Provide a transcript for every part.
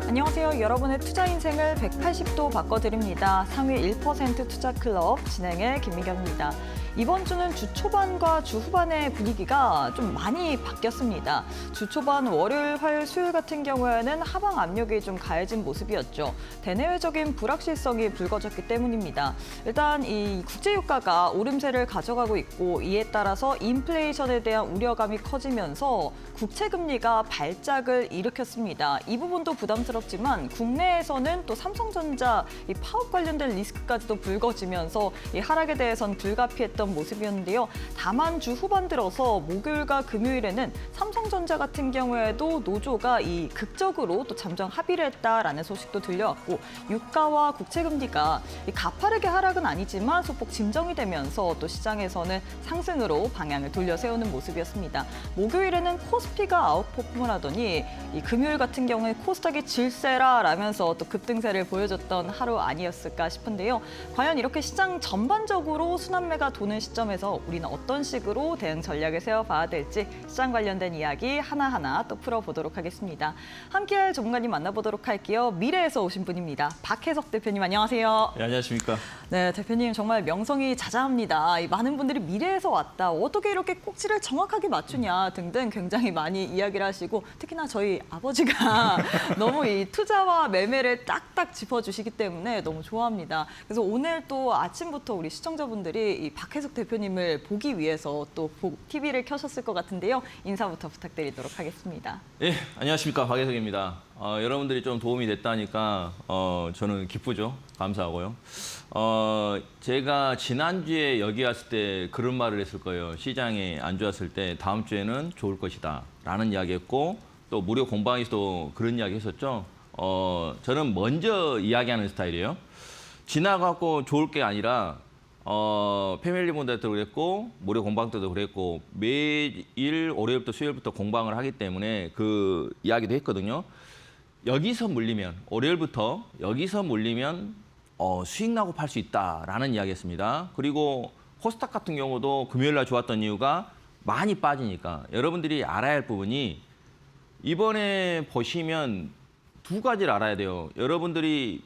안녕하세요. 여러분의 투자 인생을 180도 바꿔드립니다. 상위 1% 투자 클럽 진행의 김미경입니다. 이번 주는 주 초반과 주 후반의 분위기가 좀 많이 바뀌었습니다. 주 초반 월요일, 화요일, 수요일 같은 경우에는 하방 압력이 좀 가해진 모습이었죠. 대내외적인 불확실성이 불거졌기 때문입니다. 일단 이 국제유가가 오름세를 가져가고 있고 이에 따라서 인플레이션에 대한 우려감이 커지면서 국채금리가 발작을 일으켰습니다. 이 부분도 부담스럽지만 국내에서는 또 삼성전자 이 파업 관련된 리스크까지도 불거지면서 이 하락에 대해선 불가피했던 모습이었는데요. 다만 주 후반 들어서 목요일과 금요일에는 삼성전자 같은 경우에도 노조가 이 극적으로 또 잠정 합의를 했다라는 소식도 들려왔고 유가와 국채금리가 이 가파르게 하락은 아니지만 소폭 진정이 되면서 또 시장에서는 상승으로 방향을 돌려 세우는 모습이었습니다. 목요일에는 코스피가 아웃퍼폼을 하더니 이 금요일 같은 경우에 코스닥이 질세라라면서 또 급등세를 보여줬던 하루 아니었을까 싶은데요. 과연 이렇게 시장 전반적으로 순환매가 도는 시점에서 우리는 어떤 식으로 대응 전략을 세워봐야 될지 시장 관련된 이야기 하나하나 또 풀어보도록 하겠습니다. 함께할 전문가님 만나보도록 할게요. 미래에서 오신 분입니다. 박혜석 대표님 안녕하세요. 네, 안녕하십니까. 네, 대표님 정말 명성이 자자합니다. 많은 분들이 미래에서 왔다. 어떻게 이렇게 꼭지를 정확하게 맞추냐 등등 굉장히 많이 이야기를 하시고 특히나 저희 아버지가 너무 이 투자와 매매를 딱딱 짚어주시기 때문에 너무 좋아합니다. 그래서 오늘 또 아침부터 우리 시청자분들이 이 박혜석 대표님을 보기 위해서 또 TV를 켜셨을 것 같은데요. 인사부터 부탁드리도록 하겠습니다. 네, 안녕하십니까. 박혜석입니다. 여러분들이 좀 도움이 됐다니까 저는 기쁘죠. 감사하고요. 제가 지난주에 여기 왔을 때 그런 말을 했을 거예요. 시장이 안 좋았을 때 다음 주에는 좋을 것이다 라는 이야기했고 또 무료 공방에서도 그런 이야기 했었죠. 저는 먼저 이야기하는 스타일이에요. 지나가고 좋을 게 아니라 패밀리 몬드 때도 그랬고 무료 공방 때도 그랬고 매일 월요일부터 수요일부터 공방을 하기 때문에 그 이야기도 했거든요. 여기서 물리면 월요일부터 여기서 물리면 수익 나고 팔 수 있다라는 이야기했습니다. 그리고 코스닥 같은 경우도 금요일 날 좋았던 이유가 많이 빠지니까 여러분들이 알아야 할 부분이 이번에 보시면 두 가지를 알아야 돼요. 여러분들이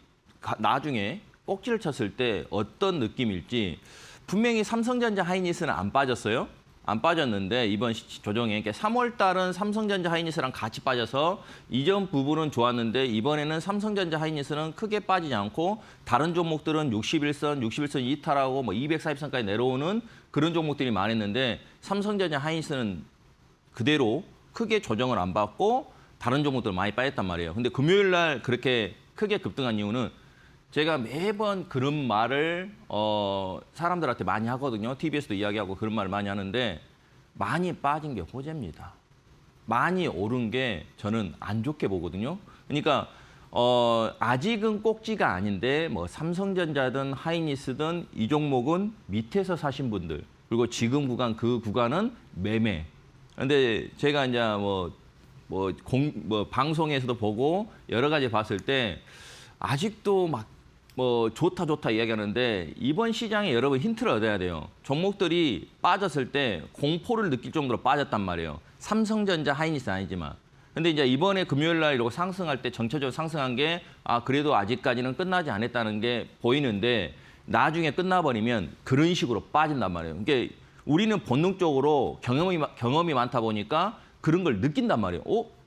나중에 꼭지를 쳤을 때 어떤 느낌일지 분명히 삼성전자 하이닉스는 안 빠졌어요. 안 빠졌는데 이번 조정에 3월 달은 삼성전자 하이닉스랑 같이 빠져서 이전 부분은 좋았는데 이번에는 삼성전자 하이닉스는 크게 빠지지 않고 다른 종목들은 61선 이탈하고 뭐 240선까지 내려오는 그런 종목들이 많았는데 삼성전자 하이닉스는 그대로 크게 조정을 안 받고 다른 종목들 많이 빠졌단 말이에요. 근데 금요일 날 그렇게 크게 급등한 이유는 제가 매번 그런 말을 사람들한테 많이 하거든요. TV에서도 이야기하고 그런 말을 많이 하는데 많이 빠진 게 호재입니다. 많이 오른 게 저는 안 좋게 보거든요. 그러니까 아직은 꼭지가 아닌데 뭐 삼성전자든 하이닉스든 이 종목은 밑에서 사신 분들 그리고 지금 구간 그 구간은 매매. 근데 제가 이제 방송에서도 보고 여러 가지 봤을 때 아직도 막 좋다 이야기하는데 이번 시장에 여러분 힌트를 얻어야 돼요. 종목들이 빠졌을 때 공포를 느낄 정도로 빠졌단 말이에요. 삼성전자, 하이닉스 아니지만. 근데 이제 이번에 금요일 날 이러고 상승할 때 전체적으로 상승한 게 그래도 아직까지는 끝나지 않았다는 게 보이는데 나중에 끝나버리면 그런 식으로 빠진단 말이에요. 그러니까 우리는 본능적으로 경험이 많다 보니까 그런 걸 느낀단 말이에요.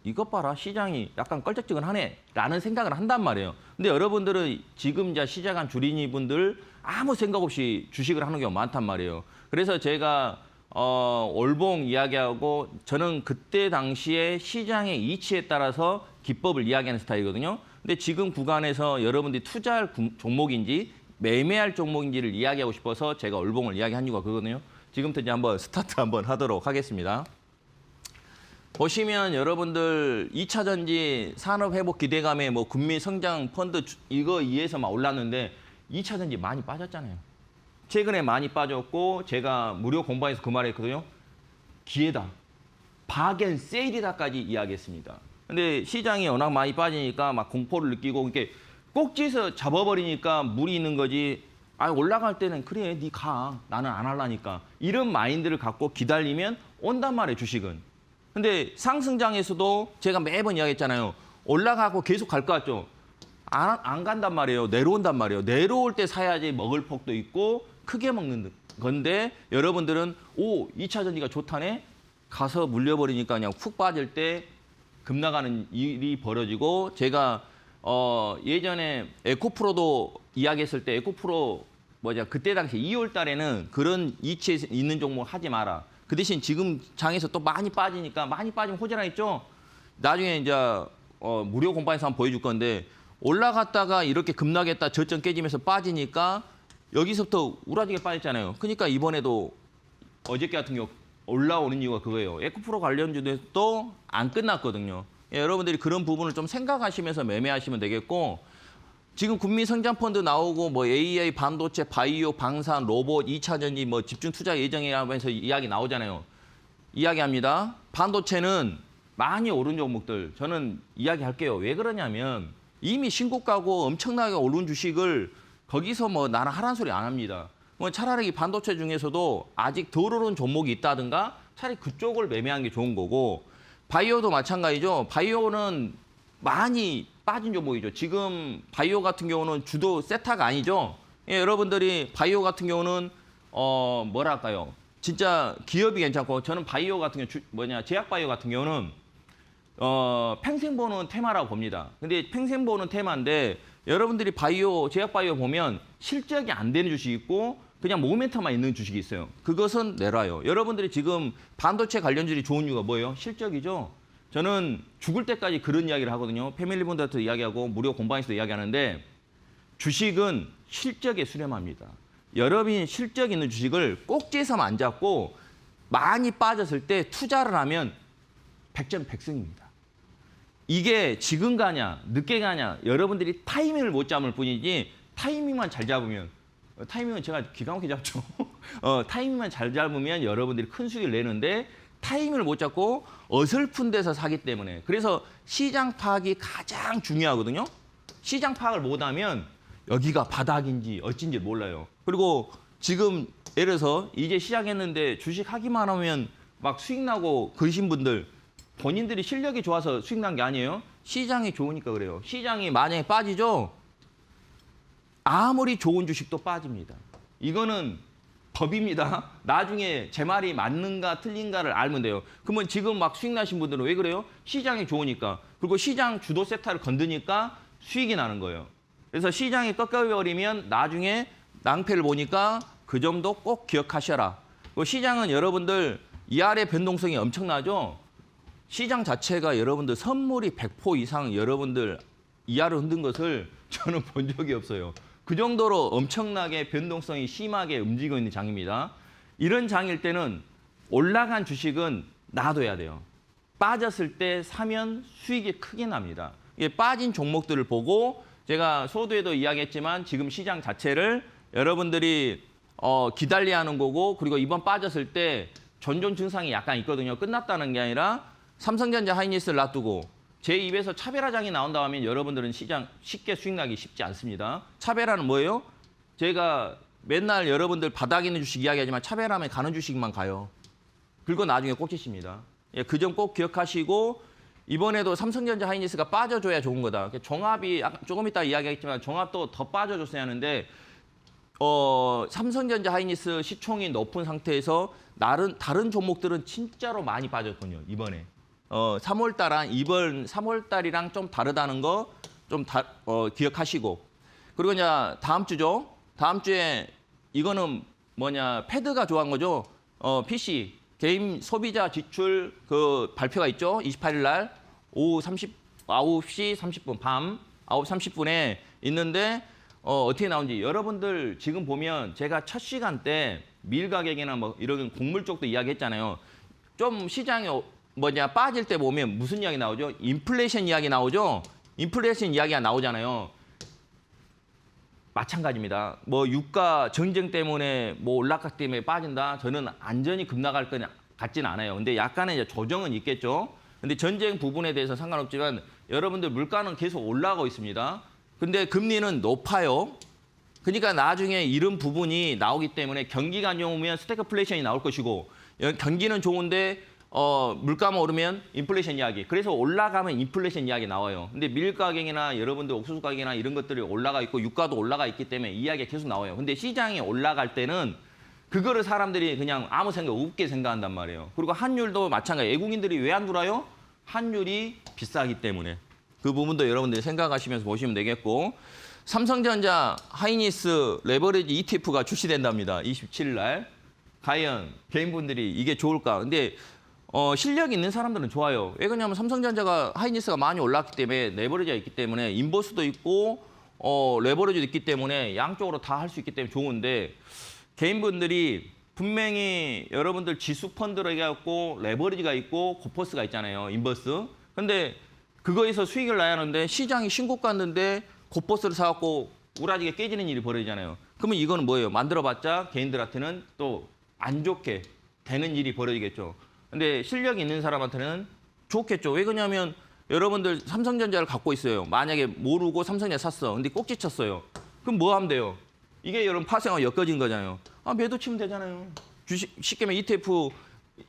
이것 봐라, 시장이 약간 껄쩍지근하네 라는 생각을 한단 말이에요. 근데 여러분들은 지금 이제 시작한 주린이 분들 아무 생각 없이 주식을 하는 경우가 많단 말이에요. 그래서 제가 월봉 이야기하고 저는 그때 당시에 시장의 이치에 따라서 기법을 이야기하는 스타일이거든요. 근데 지금 구간에서 여러분들이 투자할 종목인지 매매할 종목인지를 이야기하고 싶어서 제가 월봉을 이야기한 이유가 그거거든요. 지금부터 이제 한번 스타트 한번 하도록 하겠습니다. 보시면 여러분들 2차 전지 산업 회복 기대감에 뭐 국민 성장 펀드 이거 이해서 막 올랐는데 2차 전지 많이 빠졌잖아요. 최근에 많이 빠졌고 제가 무료 공방에서 그 말 했거든요. 기회다. 박앤 세일이다까지 이야기했습니다. 근데 시장이 워낙 많이 빠지니까 막 공포를 느끼고 이렇게 꼭지에서 잡아버리니까 물이 있는 거지. 올라갈 때는 그래, 니 가. 나는 안 하려니까. 이런 마인드를 갖고 기다리면 온단 말이에요, 주식은. 근데 상승장에서도 제가 매번 이야기했잖아요. 올라가고 계속 갈 것 같죠? 안 간단 말이에요. 내려온단 말이에요. 내려올 때 사야지 먹을 폭도 있고 크게 먹는 건데 여러분들은 2차 전지가 좋다네? 가서 물려버리니까 그냥 푹 빠질 때 급나가는 일이 벌어지고 제가 예전에 에코프로도 이야기했을 때 에코프로 그때 당시 2월 달에는 그런 이치에 있는 종목 하지 마라. 그 대신 지금 장에서 또 많이 빠지니까 많이 빠지면 호재라 했죠. 나중에 이제 무료 공방에서 한번 보여줄 건데 올라갔다가 이렇게 급락했다 저점 깨지면서 빠지니까 여기서부터 우라지게 빠졌잖아요. 그러니까 이번에도 어저께 같은 경우 올라오는 이유가 그거예요. 에코프로 관련주도 안 끝났거든요. 예, 여러분들이 그런 부분을 좀 생각하시면서 매매하시면 되겠고 지금 국민성장펀드 나오고 뭐 AI, 반도체, 바이오, 방산, 로봇, 2차 전지 뭐 집중 투자 예정이라면서 이야기 나오잖아요. 이야기합니다. 반도체는 많이 오른 종목들 저는 이야기할게요. 왜 그러냐면 이미 신고가고 엄청나게 오른 주식을 거기서 뭐 나는 하란 소리 안 합니다. 뭐 차라리 이 반도체 중에서도 아직 덜 오른 종목이 있다든가 차라리 그쪽을 매매하는 게 좋은 거고 바이오도 마찬가지죠. 바이오는 많이 빠진 종목이죠. 지금 바이오 같은 경우는 주도 세타가 아니죠. 예, 여러분들이 바이오 같은 경우는 뭐랄까요? 진짜 기업이 괜찮고 저는 바이오 같은 경우 제약 바이오 같은 경우는 평생 보는 테마라고 봅니다. 근데 평생 보는 테마인데 여러분들이 바이오, 제약 바이오 보면 실적이 안 되는 주식이 있고 그냥 모멘텀만 있는 주식이 있어요. 그것은 내놔요. 여러분들이 지금 반도체 관련주들이 좋은 이유가 뭐예요? 실적이죠. 저는 죽을 때까지 그런 이야기를 하거든요. 패밀리본드한테도 이야기하고 무료 공방에서도 이야기하는데 주식은 실적에 수렴합니다. 여러분이 실적 있는 주식을 꼭지에서만 안 잡고 많이 빠졌을 때 투자를 하면 100점 100승입니다. 이게 지금 가냐 늦게 가냐 여러분들이 타이밍을 못 잡을 뿐이지 타이밍만 잘 잡으면 타이밍은 제가 기가 막히게 잡죠. 타이밍만 잘 잡으면 여러분들이 큰 수익을 내는데 타이밍을 못 잡고 어설픈 데서 사기 때문에 그래서 시장 파악이 가장 중요하거든요. 시장 파악을 못하면 여기가 바닥인지 어찐지 몰라요. 그리고 지금 예를 들어서 이제 시작했는데 주식 하기만 하면 막 수익 나고 그러신 분들 본인들이 실력이 좋아서 수익 난 게 아니에요. 시장이 좋으니까 그래요. 시장이 만약에 빠지죠. 아무리 좋은 주식도 빠집니다. 이거는 법입니다. 나중에 제 말이 맞는가 틀린가를 알면 돼요. 그러면 지금 막 수익 나신 분들은 왜 그래요? 시장이 좋으니까. 그리고 시장 주도 세타를 건드니까 수익이 나는 거예요. 그래서 시장이 꺾여버리면 나중에 낭패를 보니까 그 점도 꼭 기억하셔라. 그리고 시장은 여러분들 이하의 변동성이 엄청나죠. 시장 자체가 여러분들 선물이 100% 이상 여러분들 이하로 흔든 것을 저는 본 적이 없어요. 그 정도로 엄청나게 변동성이 심하게 움직이고 있는 장입니다. 이런 장일 때는 올라간 주식은 놔둬야 돼요. 빠졌을 때 사면 수익이 크게 납니다. 이게 빠진 종목들을 보고 제가 소두에도 이야기했지만 지금 시장 자체를 여러분들이 기다려야 하는 거고 그리고 이번 빠졌을 때 전존 증상이 약간 있거든요. 끝났다는 게 아니라 삼성전자 하이닉스를 놔두고 제 입에서 차별화장이 나온다 하면 여러분들은 시장 쉽게 수익 나기 쉽지 않습니다. 차별화는 뭐예요? 제가 맨날 여러분들 바닥에 있는 주식 이야기하지만 차별화하면 가는 주식만 가요. 그리고 나중에 꽂히십니다. 예, 그 점 꼭 기억하시고 이번에도 삼성전자 하이닉스가 빠져줘야 좋은 거다. 종합이 조금 이따 이야기하겠지만 종합도 더 빠져줬어야 하는데 삼성전자 하이닉스 시총이 높은 상태에서 다른 종목들은 진짜로 많이 빠졌거든요. 이번에. 3월달랑 이번 3월달이랑 좀 다르다는 거 좀 기억하시고 그리고 이제 다음 주죠. 다음 주에 이거는 패드가 좋아한 거죠. PC 개인 소비자 지출 그 발표가 있죠. 28일 날 오후 9시 30분 밤 9시 30분에 있는데 어떻게 나온지 여러분들 지금 보면 제가 첫 시간 때 밀 가격이나 뭐 이런 곡물 쪽도 이야기했잖아요. 좀 시장이 빠질 때 보면 무슨 이야기 나오죠? 인플레이션 이야기 나오죠? 인플레이션 이야기가 나오잖아요. 마찬가지입니다. 유가 전쟁 때문에 올라갔기 때문에 빠진다. 저는 안전히 급락할 것 같지는 않아요. 근데 약간의 이제 조정은 있겠죠. 근데 전쟁 부분에 대해서 상관없지만 여러분들 물가는 계속 올라가고 있습니다. 근데 금리는 높아요. 그러니까 나중에 이런 부분이 나오기 때문에 경기가 안 좋으면 스태그플레이션이 나올 것이고 경기는 좋은데 물가만 오르면 인플레이션 이야기. 그래서 올라가면 인플레이션 이야기 나와요. 근데 밀 가격이나 여러분들 옥수수 가격이나 이런 것들이 올라가 있고 유가도 올라가 있기 때문에 이 이야기가 계속 나와요. 근데 시장이 올라갈 때는 그거를 사람들이 그냥 아무 생각 없게 생각한단 말이에요. 그리고 환율도 마찬가지. 외국인들이 왜 안 들어와요? 환율이 비싸기 때문에. 그 부분도 여러분들이 생각하시면서 보시면 되겠고. 삼성전자 하이닉스 레버리지 ETF가 출시된답니다. 27일 날. 과연 개인분들이 이게 좋을까? 근데 실력 있는 사람들은 좋아요. 왜 그러냐면 삼성전자가 하이닉스가 많이 올랐기 때문에 레버리지가 있기 때문에 인버스도 있고 레버리지도 있기 때문에 양쪽으로 다 할 수 있기 때문에 좋은데 개인분들이 분명히 여러분들 지수 펀드로 해갖고 레버리지가 있고 고퍼스가 있잖아요. 인버스. 근데 그거에서 수익을 나야 하는데 시장이 신고가 갔는데 고퍼스를 사갖고 우라지게 깨지는 일이 벌어지잖아요. 그러면 이거는 뭐예요? 만들어봤자 개인들한테는 또 안 좋게 되는 일이 벌어지겠죠. 근데 실력이 있는 사람한테는 좋겠죠. 왜 그러냐면 여러분들 삼성전자를 갖고 있어요. 만약에 모르고 삼성전자 샀어. 근데 꼭지 쳤어요. 그럼 뭐 하면 돼요? 이게 여러분 파생하고 엮어진 거잖아요. 매도 치면 되잖아요. 주식 쉽게 말하면 ETF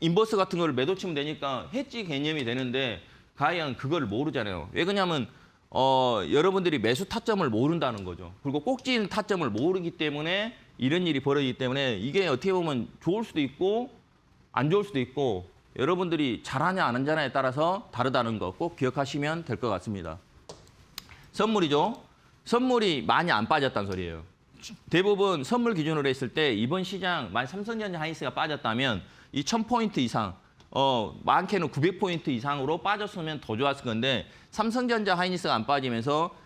인버스 같은 걸 매도 치면 되니까 해지 개념이 되는데 과연 그걸 모르잖아요. 왜 그러냐면 여러분들이 매수 타점을 모른다는 거죠. 그리고 꼭지인 타점을 모르기 때문에 이런 일이 벌어지기 때문에 이게 어떻게 보면 좋을 수도 있고 안 좋을 수도 있고 여러분들이 잘하냐 안 하냐에 따라서 다르다는 거 꼭 기억하시면 될 것 같습니다. 선물이죠. 선물이 많이 안 빠졌다는 소리예요. 대부분 선물 기준으로 했을 때 이번 시장 만약 삼성전자 하이닉스가 빠졌다면 이 1000포인트 이상 많게는 900포인트 이상으로 빠졌으면 더 좋았을 건데 삼성전자 하이닉스가 안 빠지면서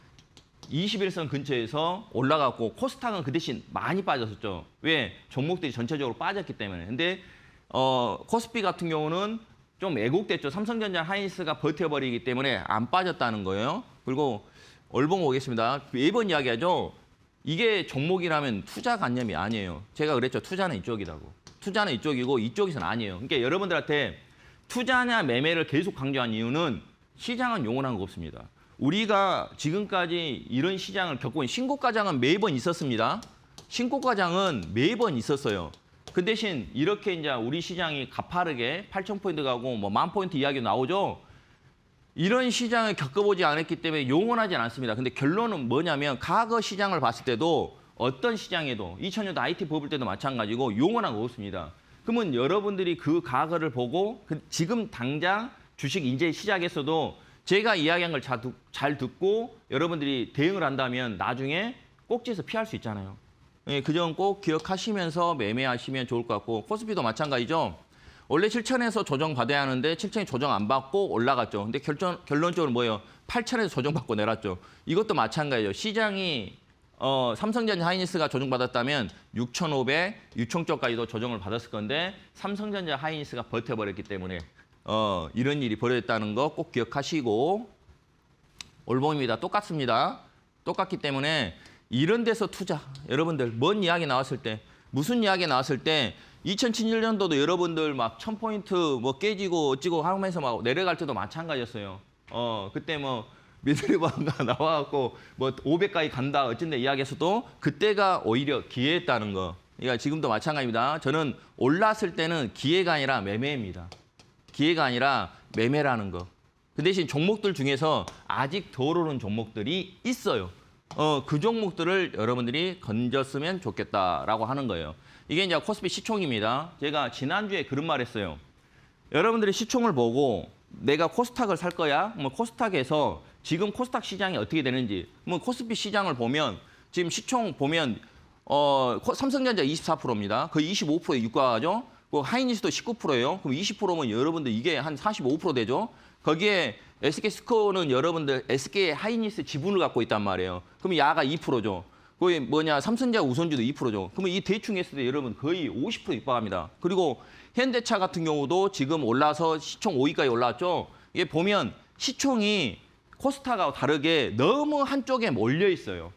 21선 근처에서 올라갔고 코스닥은 그 대신 많이 빠졌었죠. 왜? 종목들이 전체적으로 빠졌기 때문에. 근데 코스피 같은 경우는 좀 왜곡됐죠. 삼성전자 하이닉스가 버텨버리기 때문에 안 빠졌다는 거예요. 그리고 얼봉 오겠습니다. 매번 이야기하죠. 이게 종목이라면 투자 관념이 아니에요. 제가 그랬죠. 투자는 이쪽이라고. 투자는 이쪽이고 이쪽에서는 아니에요. 그러니까 여러분들한테 투자냐 매매를 계속 강조한 이유는 시장은 영원한 거 없습니다. 우리가 지금까지 이런 시장을 겪고 있는 신고가장은 매번 있었습니다. 신고가장은 매번 있었어요. 그 대신 이렇게 이제 우리 시장이 가파르게 8,000포인트 가고 뭐 10,000포인트 이야기 나오죠. 이런 시장을 겪어보지 않았기 때문에 영원하진 않습니다. 근데 결론은 뭐냐면 과거 시장을 봤을 때도 어떤 시장에도 2000년도 IT 버블 때도 마찬가지고 영원한 거 없습니다. 그러면 여러분들이 그 과거를 보고 지금 당장 주식 인제 시작했어도 제가 이야기한 걸 잘 듣고 여러분들이 대응을 한다면 나중에 꼭지에서 피할 수 있잖아요. 그 점 꼭 기억하시면서 매매하시면 좋을 것 같고 코스피도 마찬가지죠. 원래 7,000에서 조정받아야 하는데 7,000이 조정 안 받고 올라갔죠. 근데 결론적으로 뭐예요? 8,000에서 조정받고 내렸죠. 이것도 마찬가지예요. 시장이 삼성전자 하이닉스가 조정받았다면 6,500, 6,000쪽까지도 조정을 받았을 건데 삼성전자 하이닉스가 버텨버렸기 때문에 이런 일이 벌어졌다는 거 꼭 기억하시고 올봉입니다. 똑같습니다. 똑같기 때문에 이런 데서 투자. 여러분들 뭔 이야기 나왔을 때 무슨 이야기 나왔을 때 2007년도도 여러분들 막 1000포인트 뭐 깨지고 어찌고 하면서 막 내려갈 때도 마찬가지였어요. 그때 뭐 미드리바가 나와갖고 뭐 500까지 간다 어쩐데 이야기했어도 그때가 오히려 기회였다는 거. 그러니까 지금도 마찬가지입니다. 저는 올랐을 때는 기회가 아니라 매매입니다. 기회가 아니라 매매라는 거. 그 대신 종목들 중에서 아직 덜 오른 종목들이 있어요. 그 종목들을 여러분들이 건졌으면 좋겠다라고 하는 거예요. 이게 이제 코스피 시총입니다. 제가 지난주에 그런 말 했어요. 여러분들이 시총을 보고 내가 코스닥을 살 거야? 뭐 코스닥에서 지금 코스닥 시장이 어떻게 되는지, 뭐 코스피 시장을 보면 지금 시총 보면 삼성전자 24%입니다. 거의 25%에 육박하죠. 그 하이닉스도 19%예요. 그럼 20%면 여러분들 이게 한 45% 되죠. 거기에 SK스코어는 여러분들 SK 하이닉스 지분을 갖고 있단 말이에요. 그럼 야가 2%죠. 거기 뭐냐 삼성전자 우선주도 2%죠. 그러면 이 대충 했을 때 여러분 거의 50% 육박합니다. 그리고 현대차 같은 경우도 지금 올라서 시총 5위까지 올라왔죠. 이게 보면 시총이 코스닥하고 다르게 너무 한쪽에 몰려 있어요.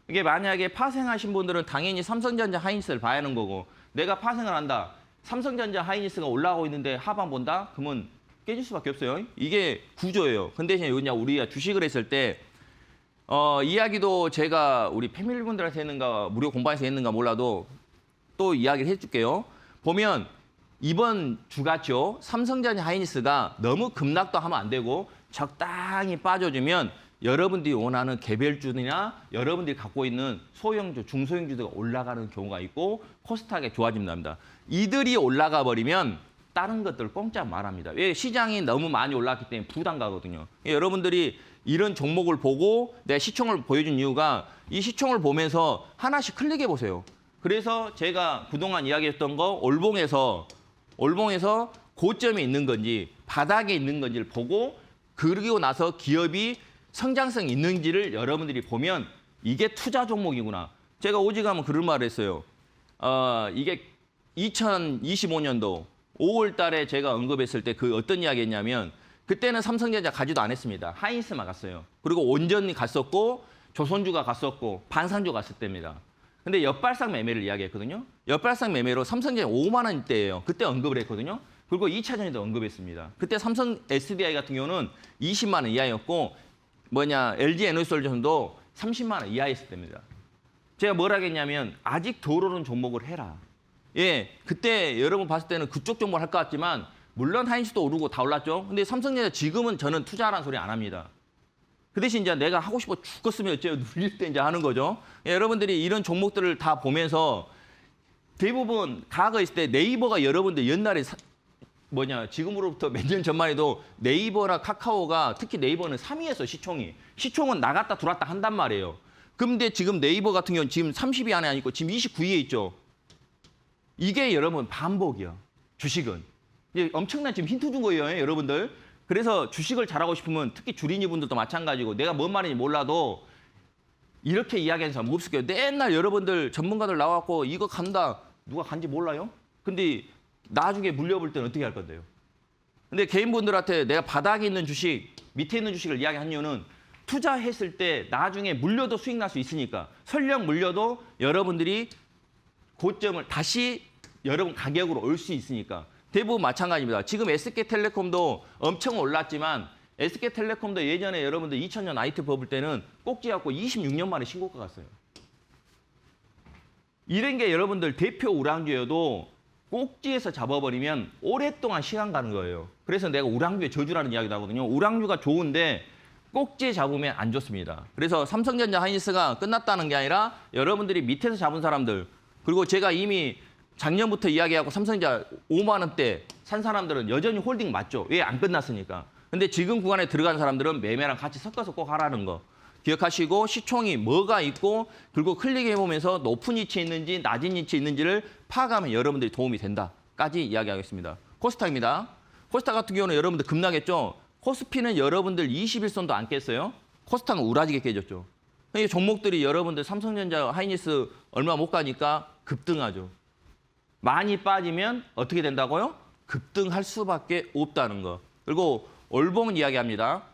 이게 만약에 파생하신 분들은 당연히 삼성전자 하이닉스를 봐야 하는 거고 내가 파생을 한다. 삼성전자 하이닉스가 올라가고 있는데 하방 본다? 그러면 깨질 수밖에 없어요. 이게 구조예요. 근데 그냥 우리가 주식을 했을 때 이야기도 제가 우리 패밀리분들한테 했는가 무료 공방에서 했는가 몰라도 또 이야기를 해줄게요. 보면 이번 주같죠. 삼성전자 하이닉스가 너무 급락도 하면 안 되고 적당히 빠져주면 여러분들이 원하는 개별주나 여러분들이 갖고 있는 소형주, 중소형주가 올라가는 경우가 있고 코스닥이 좋아집니다. 이들이 올라가 버리면 다른 것들 공짜 말합니다. 왜? 시장이 너무 많이 올랐기 때문에 부담 가거든요. 여러분들이 이런 종목을 보고 내가 시총을 보여준 이유가 이 시총을 보면서 하나씩 클릭해 보세요. 그래서 제가 그동안 이야기했던 거 올봉에서 고점에 있는 건지 바닥에 있는 건지를 보고 그러고 나서 기업이 성장성이 있는지를 여러분들이 보면 이게 투자 종목이구나. 제가 오직하면 그런 말을 했어요. 이게 2025년도 5월 달에 제가 언급했을 때 그 어떤 이야기 했냐면 그때는 삼성전자 가지도 안 했습니다. 하이닉스만 갔어요. 그리고 온전히 갔었고 조선주가 갔었고 반산주 갔을 때입니다. 근데 역발상 매매를 이야기했거든요. 역발상 매매로 삼성전자 5만 원대예요. 그때 언급을 했거든요. 그리고 2차전에도 언급했습니다. 그때 삼성 SDI 같은 경우는 20만 원 이하였고 LG 에너지솔루션도 30만 원 이하였을 때입니다. 제가 뭘 하겠냐면 아직 덜 오른 종목을 해라. 예, 그때 여러분 봤을 때는 그쪽 종목을 할 것 같지만 물론 하이닉스도 오르고 다 올랐죠. 근데 삼성전자 지금은 저는 투자하라는 소리 안 합니다. 그 대신 이제 내가 하고 싶어 죽겠으면 어째요. 눌릴 때 이제 하는 거죠. 예, 여러분들이 이런 종목들을 다 보면서 대부분 과거에 있을 때 네이버가 여러분들 옛날에 지금으로부터 몇 년 전만 해도 네이버나 카카오가 특히 네이버는 3위였어 시총이. 시총은 나갔다 들어왔다 한단 말이에요. 근데 지금 네이버 같은 경우는 지금 30위 안에 아니고 지금 29위에 있죠. 이게 여러분 반복이야. 주식은. 이제 엄청난 지금 힌트 준 거예요, 여러분들. 그래서 주식을 잘하고 싶으면 특히 주린이 분들도 마찬가지고 내가 뭔 말인지 몰라도 이렇게 이야기하는 사람 없을 거예요. 맨날 여러분들 전문가들 나와갖고 이거 간다. 누가 간지 몰라요? 근데 나중에 물려볼 때는 어떻게 할 건데요? 근데 개인분들한테 내가 바닥에 있는 주식, 밑에 있는 주식을 이야기한 이유는 투자했을 때 나중에 물려도 수익 날 수 있으니까 설령 물려도 여러분들이 고점을 다시 여러분 가격으로 올 수 있으니까 대부분 마찬가지입니다. 지금 SK텔레콤도 엄청 올랐지만 SK텔레콤도 예전에 여러분들 2000년 IT 버블 때는 꼭지 갖고 26년 만에 신고가 갔어요. 이런 게 여러분들 대표 우량주여도 꼭지에서 잡아버리면 오랫동안 시간 가는 거예요. 그래서 내가 우량주의 저주라는 이야기도 하거든요. 우량주가 좋은데 꼭지에 잡으면 안 좋습니다. 그래서 삼성전자 하이닉스가 끝났다는 게 아니라 여러분들이 밑에서 잡은 사람들 그리고 제가 이미 작년부터 이야기하고 삼성전자 5만 원대 산 사람들은 여전히 홀딩 맞죠? 왜 안 끝났으니까. 근데 지금 구간에 들어간 사람들은 매매랑 같이 섞어서 꼭 하라는 거. 기억하시고 시총이 뭐가 있고 그리고 클릭해보면서 높은 위치에 있는지 낮은 위치에 있는지를 파악하면 여러분들이 도움이 된다까지 이야기하겠습니다. 코스닥입니다. 코스닥 같은 경우는 여러분들 급락했죠. 코스피는 여러분들 21선도 안 깼어요. 코스닥은 우라지게 깨졌죠. 이 종목들이 여러분들 삼성전자 하이닉스 얼마 못 가니까 급등하죠. 많이 빠지면 어떻게 된다고요? 급등할 수밖에 없다는 거. 그리고 올봉 이야기합니다.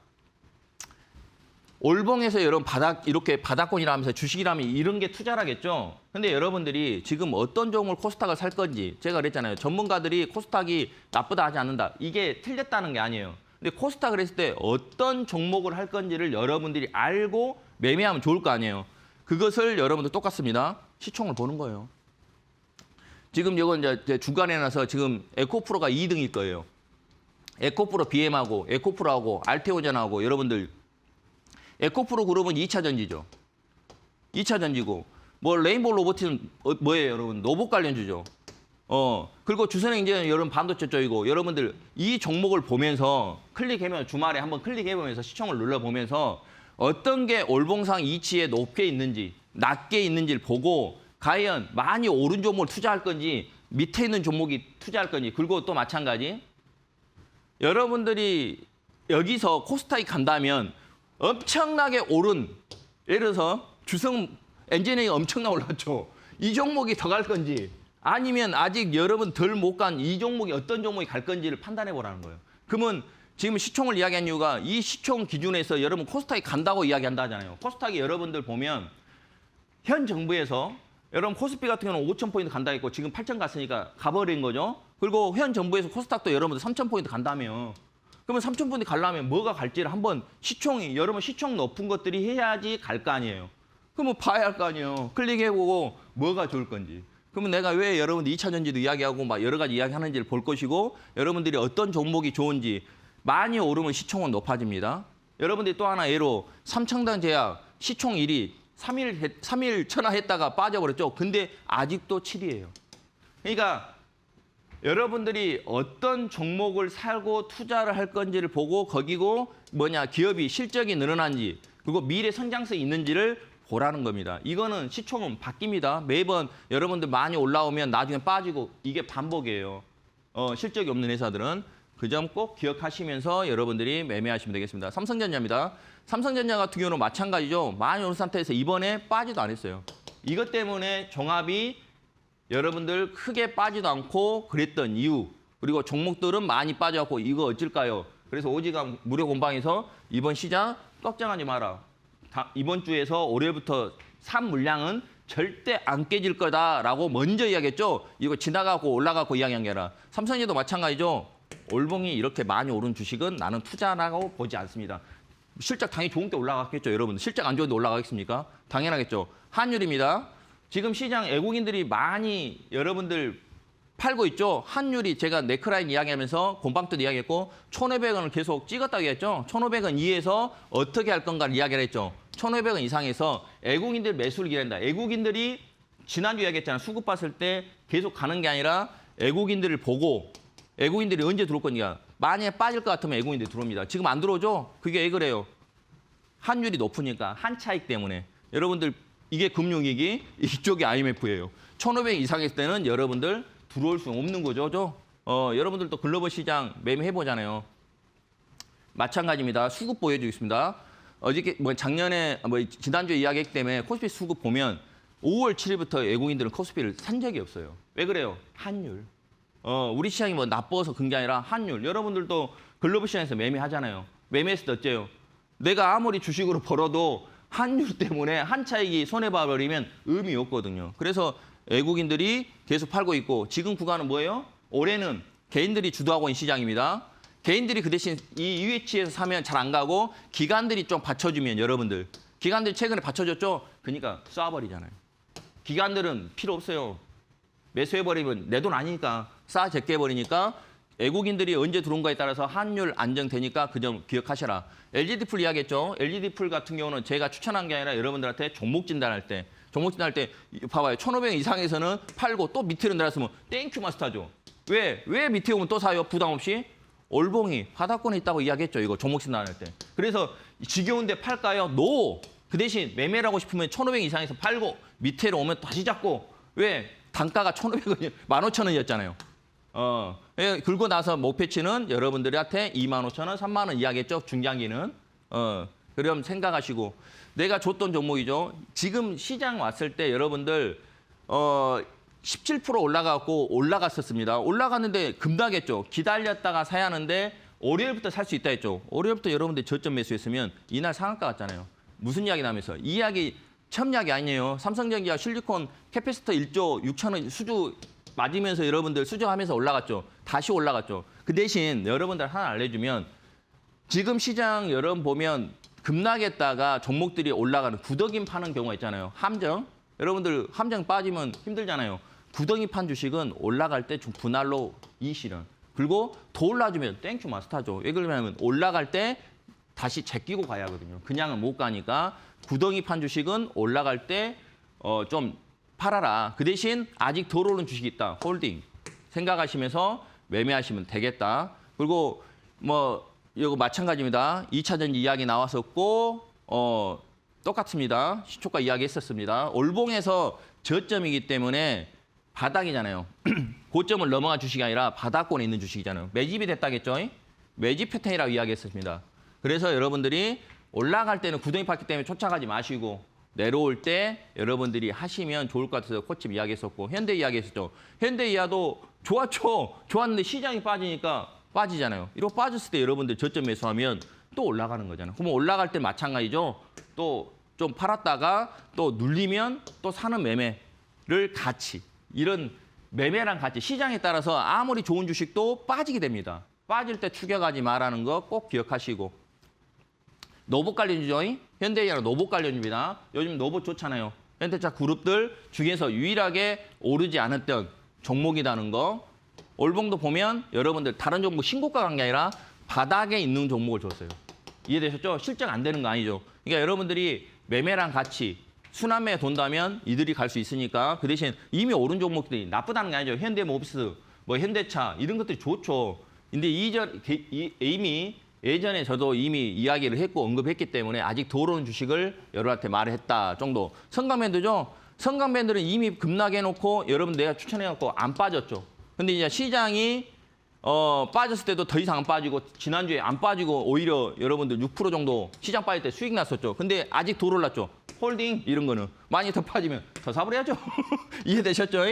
올봉에서 여러분 이렇게 바닥권이라 하면서 주식이라면 이런 게 투자라겠죠. 근데 여러분들이 지금 어떤 종목을 코스닥을 살 건지 제가 그랬잖아요. 전문가들이 코스닥이 나쁘다 하지 않는다. 이게 틀렸다는 게 아니에요. 근데 코스닥을 했을 때 어떤 종목을 할 건지를 여러분들이 알고 매매하면 좋을 거 아니에요. 그것을 여러분들 똑같습니다. 시총을 보는 거예요. 지금 이건 이제 주간에 나서 지금 에코프로가 2등일 거예요. 에코프로 BM하고 에코프로하고 알테오젠하고 여러분들 에코프로 그룹은 2차 전지죠. 2차 전지고 레인보우 로보틱은 뭐예요, 여러분? 로봇 관련주죠. 그리고 주선행제는 여러분 반도체 쪽이고 여러분들 이 종목을 보면서 클릭하면 주말에 한번 클릭해보면서 시총을 눌러보면서 어떤 게 올봉상 이치에 높게 있는지 낮게 있는지를 보고 과연 많이 오른 종목을 투자할 건지 밑에 있는 종목이 투자할 건지 그리고 또 마찬가지 여러분들이 여기서 코스닥이 간다면 엄청나게 오른 예를 들어서 주성 엔지니어링이 엄청나게 올랐죠. 이 종목이 더 갈 건지 아니면 아직 여러분 덜 못 간 이 종목이 어떤 종목이 갈 건지를 판단해 보라는 거예요. 그러면 지금 시총을 이야기한 이유가 이 시총 기준에서 여러분 코스닥이 간다고 이야기한다 하잖아요. 코스닥이 여러분들 보면 현 정부에서 여러분 코스피 같은 경우는 5,000포인트 간다 했고 지금 8,000 갔으니까 가버린 거죠. 그리고 현 정부에서 코스닥도 여러분들 3,000포인트 간다며. 그러면 3,000포인트 가려면 뭐가 갈지를 한번 여러분 시총 높은 것들이 해야지 갈 거 아니에요. 그러면 봐야 할 거 아니에요. 클릭해보고 뭐가 좋을 건지. 그러면 내가 왜 여러분들 2차 전지도 이야기하고 막 여러 가지 이야기하는지를 볼 것이고 여러분들이 어떤 종목이 좋은지 많이 오르면 시총은 높아집니다. 여러분들이 또 하나 예로 삼청당 제약 시총 1위 3일 천하했다가 빠져버렸죠. 근데 아직도 7위예요. 그러니까 여러분들이 어떤 종목을 사고 투자를 할 건지를 보고 거기고 기업이 실적이 늘어난지 그리고 미래 성장성이 있는지를 보라는 겁니다. 이거는 시총은 바뀝니다. 매번 여러분들 많이 올라오면 나중에 빠지고 이게 반복이에요. 실적이 없는 회사들은 그 점 꼭 기억하시면서 여러분들이 매매하시면 되겠습니다. 삼성전자입니다. 삼성전자 같은 경우는 마찬가지죠. 많이 오른 상태에서 이번에 빠지도 않았어요. 이것 때문에 종합이 여러분들 크게 빠지도 않고 그랬던 이유 그리고 종목들은 많이 빠져갖고 이거 어쩔까요? 그래서 오지강 무료 공방에서 이번 시장 걱정하지 마라. 이번 주에서 올해부터 산 물량은 절대 안 깨질 거다라고 먼저 이야기했죠. 이거 지나가고 올라가고 이야기한 게 아니라 삼성전자도 마찬가지죠. 올봉이 이렇게 많이 오른 주식은 나는 투자라고 보지 않습니다. 실적 당연히 좋은 게 올라갔겠죠. 여러분들 실적 안 좋은데 올라가겠습니까? 당연하겠죠. 환율입니다. 지금 시장 외국인들이 많이 여러분들 팔고 있죠. 환율이 제가 네크라인 이야기하면서 곰방도 이야기했고 1,500원을 계속 찍었다고 했죠. 1,500원 이에서 어떻게 할 건가를 이야기를 했죠. 1,500원 이상에서 외국인들 매수를 기다린다. 외국인들이 지난주 이야기했잖아요. 수급 봤을 때 계속 가는 게 아니라 외국인들을 보고 외국인들이 언제 들어올 거냐. 만약에 빠질 것 같으면 외국인들이 들어옵니다. 지금 안 들어오죠? 그게 왜 그래요? 환율이 높으니까 한 차익 때문에. 여러분들 이게 금융위기, 이쪽이 IMF예요. 1,500 이상일 때는 여러분들 들어올 수 없는 거죠. 여러분들도 글로벌 시장 매매해보잖아요. 마찬가지입니다. 수급 보여주겠습니다. 어저께 작년에 지난주에 이야기했기 때문에 코스피 수급 보면 5월 7일부터 외국인들은 코스피를 산 적이 없어요. 왜 그래요? 환율. 우리 시장이 나빠서 그런 게 아니라 환율. 여러분들도 글로벌 시장에서 매매하잖아요. 매매했을 때 어째요? 내가 아무리 주식으로 벌어도 환율 때문에 한 차익이 손해봐버리면 의미 없거든요. 그래서 외국인들이 계속 팔고 있고 지금 구간은 뭐예요? 올해는 개인들이 주도하고 있는 시장입니다. 개인들이 그 대신 이 UH에서 사면 잘 안 가고 기관들이 좀 받쳐주면 여러분들. 기관들이 최근에 받쳐줬죠? 그러니까 쏴버리잖아요. 기관들은 필요 없어요. 매수해버리면 내 돈 아니니까 싸 제껴 버리니까 외국인들이 언제 들어온가에 따라서 환율 안정되니까 그 점 기억하셔라. LG디플 이야기했죠. LG디플 같은 경우는 제가 추천한 게 아니라 여러분들한테 종목 진단할 때 봐봐요. 1,500원 이상에서는 팔고 또 밑으로 내렸으면 땡큐 마스터죠. 왜 밑에 오면 또 사요? 부담 없이? 올봉이 바닥권에 있다고 이야기했죠. 이거 종목 진단할 때. 그래서 지겨운데 팔까요? 노! 그 대신 매매를 하고 싶으면 1,500원 이상에서 팔고 밑에로 오면 다시 잡고 왜? 단가가 1,500원이 15,000원이었잖아요. 긁고 나서 목표치는 여러분들한테 25,000원, 3만 원 이야기했죠. 중장기는. 그럼 생각하시고 내가 줬던 종목이죠. 지금 시장 왔을 때 여러분들 17% 올라가고 올라갔었습니다. 올라갔는데 급락했죠. 기다렸다가 사야 하는데 월요일부터 살 수 있다 했죠. 월요일부터 여러분들 저점 매수했으면 이날 상한가 갔잖아요. 무슨 이야기 나면서 이 이야기 처음 이야기 아니에요. 삼성전기가 실리콘 캐패시터 1조 6천원 수주 맞으면서 여러분들 수주하면서 올라갔죠. 다시 올라갔죠. 그 대신 여러분들 하나 알려주면 지금 시장 여러분 보면 급락했다가 종목들이 올라가는 구더기 파는 경우가 있잖아요. 함정. 여러분들 함정 빠지면 힘들잖아요. 구더기 판 주식은 올라갈 때 좀 분할로 이실은. 그리고 더 올라주면 땡큐 마스터죠. 왜 그러냐면 올라갈 때 다시 제끼고 가야 하거든요. 그냥은 못 가니까 구덩이 판 주식은 올라갈 때 좀 팔아라. 그 대신 아직 덜 오른 주식이 있다. 홀딩. 생각하시면서 매매하시면 되겠다. 그리고 이거 마찬가지입니다. 2차 전지 이야기 나왔었고 똑같습니다. 시초가 이야기했었습니다. 올봉에서 저점이기 때문에 바닥이잖아요. 고점을 넘어간 주식이 아니라 바닥권에 있는 주식이잖아요. 매집이 됐다겠죠? 매집 패턴이라고 이야기했었습니다. 그래서 여러분들이 올라갈 때는 구덩이 팠기 때문에 쫓아가지 마시고 내려올 때 여러분들이 하시면 좋을 것 같아서 코치 이야기했었고 현대 이야기했었죠. 현대 이하도 좋았죠. 좋았는데 시장이 빠지니까 빠지잖아요. 이렇게 빠졌을 때 여러분들 저점 매수하면 또 올라가는 거잖아요. 그러면 올라갈 때 마찬가지죠. 또 좀 팔았다가 또 눌리면 또 사는 매매를 같이 이런 매매랑 같이 시장에 따라서 아무리 좋은 주식도 빠지게 됩니다. 빠질 때 추격하지 말라는 거 꼭 기억하시고 노봇 관련주죠. 현대해양 노봇 관련주입니다. 요즘 노봇 좋잖아요. 현대차 그룹들 중에서 유일하게 오르지 않았던 종목이라는 거. 올봉도 보면 여러분들 다른 종목 신고가 간 게 아니라 바닥에 있는 종목을 줬어요. 이해되셨죠? 실적 안 되는 거 아니죠. 그러니까 여러분들이 매매랑 같이 순환매에 돈다면 이들이 갈 수 있으니까 그 대신 이미 오른 종목들이 나쁘다는 게 아니죠. 현대모비스, 뭐 현대차 이런 것들이 좋죠. 근데 이미 예전에 저도 이미 이야기를 했고 언급했기 때문에 아직 덜 오른 주식을 여러분한테 말을 했다 정도. 성강밴드죠. 성강밴드는 이미 급락해놓고 여러분 내가 추천해갖고 안 빠졌죠. 근데 이제 시장이 빠졌을 때도 더 이상 안 빠지고 지난주에 안 빠지고 오히려 여러분들 6% 정도 시장 빠질 때 수익 났었죠. 근데 아직 덜 올랐죠. 홀딩 이런 거는 많이 더 빠지면 더 사버려야죠. 이해되셨죠?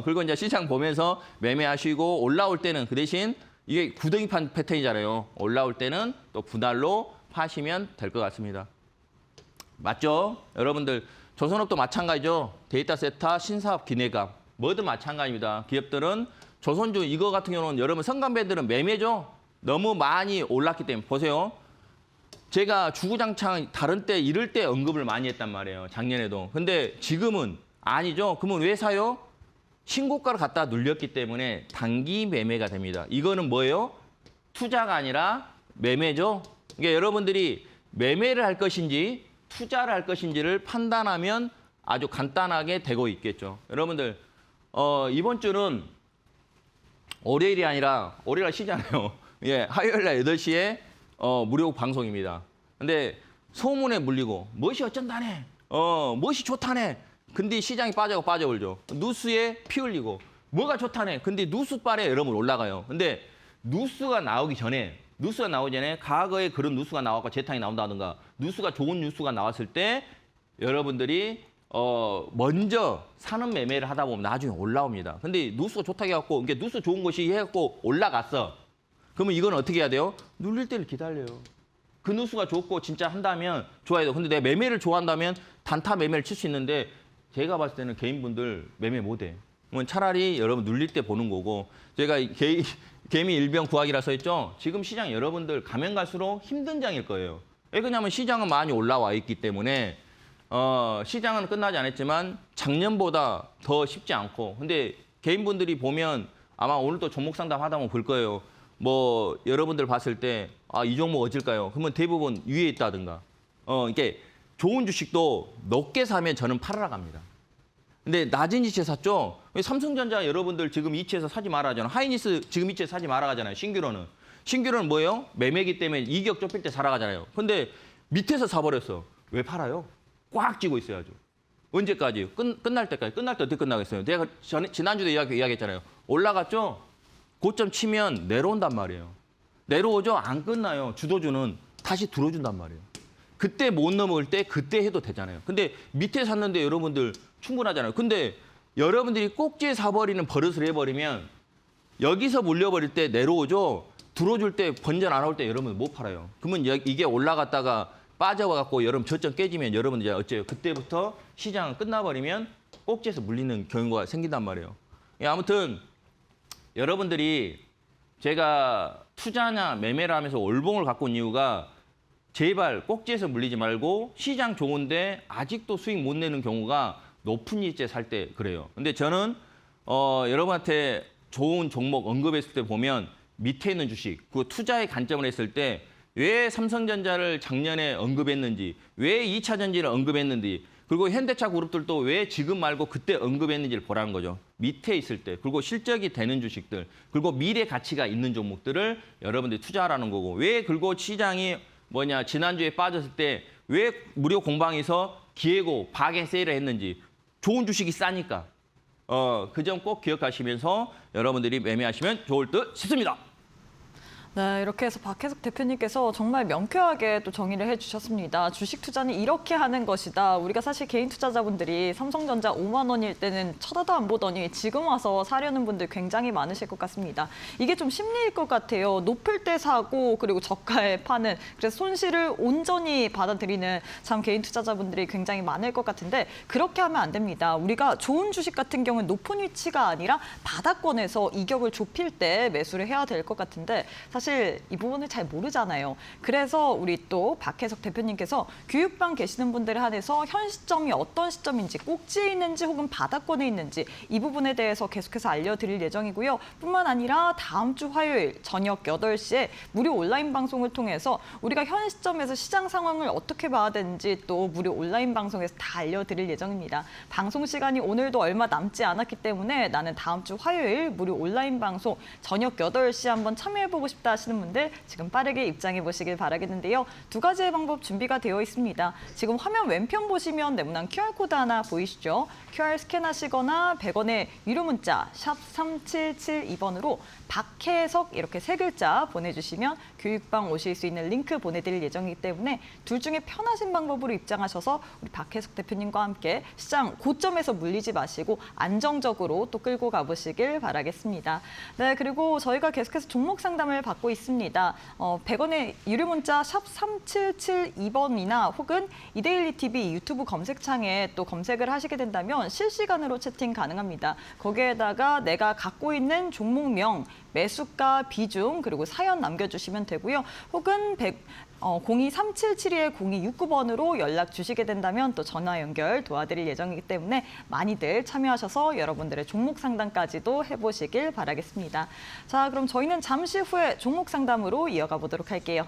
그리고 이제 시장 보면서 매매하시고 올라올 때는 그 대신 이게 구덩이판 패턴이잖아요. 올라올 때는 또 분할로 파시면 될 것 같습니다. 맞죠? 여러분들 조선업도 마찬가지죠. 데이터 센터, 신사업 기내감 뭐든 마찬가지입니다. 기업들은 조선주 이거 같은 경우는 여러분 성강밴드는 매매죠. 너무 많이 올랐기 때문에 보세요. 제가 주구장창 다른 때 이럴 때 언급을 많이 했단 말이에요. 작년에도. 근데 지금은 아니죠. 그러면 왜 사요? 신고가를 갖다 눌렸기 때문에 단기 매매가 됩니다. 이거는 뭐예요? 투자가 아니라 매매죠. 그러니까 여러분들이 매매를 할 것인지 투자를 할 것인지를 판단하면 아주 간단하게 되고 있겠죠. 여러분들 이번 주는 월요일이 아니라 월요일 쉬잖아요. 예, 화요일 날 8시에 무료 방송입니다. 근데 소문에 물리고 무엇이 어쩐다네. 무엇이 좋다네. 근데 시장이 빠져올죠. 뉴스에 피 흘리고 뭐가 좋다네. 근데 뉴스빨에 여러분 올라가요. 근데 뉴스가 나오기 전에 과거에 그런 뉴스가 나왔고 재탕이 나온다든가 뉴스가 좋은 뉴스가 나왔을 때 여러분들이 먼저 사는 매매를 하다 보면 나중에 올라옵니다. 근데 뉴스가 좋다고 해갖고 이게 뉴스 좋은 것이 해갖고 올라갔어. 그러면 이건 어떻게 해야 돼요? 눌릴 때를 기다려요. 그 뉴스가 좋고 진짜 한다면 좋아야 돼요. 근데 내가 매매를 좋아한다면 단타 매매를 칠 수 있는데 제가 봤을 때는 개인분들 매매 못해. 그러면 차라리 여러분 눌릴 때 보는 거고 제가 개미 일병 구하기라서 했죠. 지금 시장 여러분들 가면 갈수록 힘든 장일 거예요. 왜 그러냐면 시장은 많이 올라와 있기 때문에 시장은 끝나지 않았지만 작년보다 더 쉽지 않고 근데 개인분들이 보면 아마 오늘 또 종목 상담 하다 보면 볼 거예요. 뭐 여러분들 봤을 때 이 종목 어딜까요? 그러면 대부분 위에 있다든가 이게 좋은 주식도 높게 사면 저는 팔아라 갑니다. 근데 낮은 이치에 샀죠? 삼성전자 여러분들 지금 이치에서 사지 말아 하잖아요. 하이니스 지금 이치에 사지 말아 가잖아요. 신규로는 뭐예요? 매매기 때문에 이격 좁힐 때 사러 가잖아요. 근데 밑에서 사버렸어. 왜 팔아요? 꽉 쥐고 있어야죠. 언제까지? 끝날 때까지. 끝날 때 어떻게 끝나겠어요? 내가 지난주도 이야기했잖아요. 올라갔죠? 고점 치면 내려온단 말이에요. 내려오죠? 안 끝나요. 주도주는 다시 들어준단 말이에요. 그때 못 넘어올 때 그때 해도 되잖아요. 근데 밑에 샀는데 여러분들 충분하잖아요. 근데 여러분들이 꼭지에 사버리는 버릇을 해버리면 여기서 물려버릴 때 내려오죠? 들어줄 때 번전 안 올 때 여러분 못 팔아요. 그러면 이게 올라갔다가 빠져갖고 여러분 저점 깨지면 여러분 이제 어째요? 그때부터 시장은 끝나버리면 꼭지에서 물리는 경우가 생긴단 말이에요. 아무튼 여러분들이 제가 투자나 매매를 하면서 올봉을 갖고 온 이유가 제발 꼭지에서 물리지 말고 시장 좋은데 아직도 수익 못 내는 경우가 높은 이치에 살 때 그래요. 근데 저는 여러분한테 좋은 종목 언급했을 때 보면 밑에 있는 주식, 그 투자의 관점을 했을 때 왜 삼성전자를 작년에 언급했는지, 왜 2차 전지를 언급했는지, 그리고 현대차 그룹들도 왜 지금 말고 그때 언급했는지를 보라는 거죠. 밑에 있을 때, 그리고 실적이 되는 주식들, 그리고 미래 가치가 있는 종목들을 여러분들이 투자하라는 거고, 왜 그리고 시장이 지난주에 빠졌을 때 왜 무료 공방에서 기회고 바겐 세일을 했는지, 좋은 주식이 싸니까. 그 점 꼭 기억하시면서 여러분들이 매매하시면 좋을 듯 싶습니다. 네, 이렇게 해서 박혜석 대표님께서 정말 명쾌하게 또 정의를 해주셨습니다. 주식 투자는 이렇게 하는 것이다. 우리가 사실 개인 투자자분들이 삼성전자 5만 원일 때는 쳐다도 안 보더니 지금 와서 사려는 분들 굉장히 많으실 것 같습니다. 이게 좀 심리일 것 같아요. 높을 때 사고 그리고 저가에 파는, 그래서 손실을 온전히 받아들이는 참 개인 투자자분들이 굉장히 많을 것 같은데 그렇게 하면 안 됩니다. 우리가 좋은 주식 같은 경우는 높은 위치가 아니라 바닥권에서 이격을 좁힐 때 매수를 해야 될 것 같은데 사실 사실 이 부분을 잘 모르잖아요. 그래서 우리 또 박혜석 대표님께서 교육방 계시는 분들에 한해서 현 시점이 어떤 시점인지 꼭지에 있는지 혹은 바닥권에 있는지 이 부분에 대해서 계속해서 알려드릴 예정이고요. 뿐만 아니라 다음 주 화요일 저녁 8시에 무료 온라인 방송을 통해서 우리가 현 시점에서 시장 상황을 어떻게 봐야 되는지 또 무료 온라인 방송에서 다 알려드릴 예정입니다. 방송 시간이 오늘도 얼마 남지 않았기 때문에 나는 다음 주 화요일 무료 온라인 방송 저녁 8시 한번 참여해보고 싶다 하시는 분들 지금 빠르게 입장해 보시길 바라겠는데요. 두 가지의 방법 준비가 되어 있습니다. 지금 화면 왼편 보시면 네모난 QR코드 하나 보이시죠? QR 스캔하시거나 100원의 유료 문자 샵 3772번으로 박혜석 이렇게 3글자 보내주시면 교육방 오실 수 있는 링크 보내드릴 예정이기 때문에 둘 중에 편하신 방법으로 입장하셔서 우리 박혜석 대표님과 함께 시장 고점에서 물리지 마시고 안정적으로 또 끌고 가보시길 바라겠습니다. 네, 그리고 저희가 계속해서 종목 상담을 받고 있습니다. 100원의 유료 문자 샵 3772번이나 혹은 이데일리 TV 유튜브 검색창에 또 검색을 하시게 된다면 실시간으로 채팅 가능합니다. 거기에다가 내가 갖고 있는 종목명, 매수가, 비중, 그리고 사연 남겨주시면 되고요. 혹은 02377-0269번으로 연락 주시게 된다면 또 전화 연결 도와드릴 예정이기 때문에 많이들 참여하셔서 여러분들의 종목 상담까지도 해보시길 바라겠습니다. 자, 그럼 저희는 잠시 후에 종목 상담으로 이어가 보도록 할게요.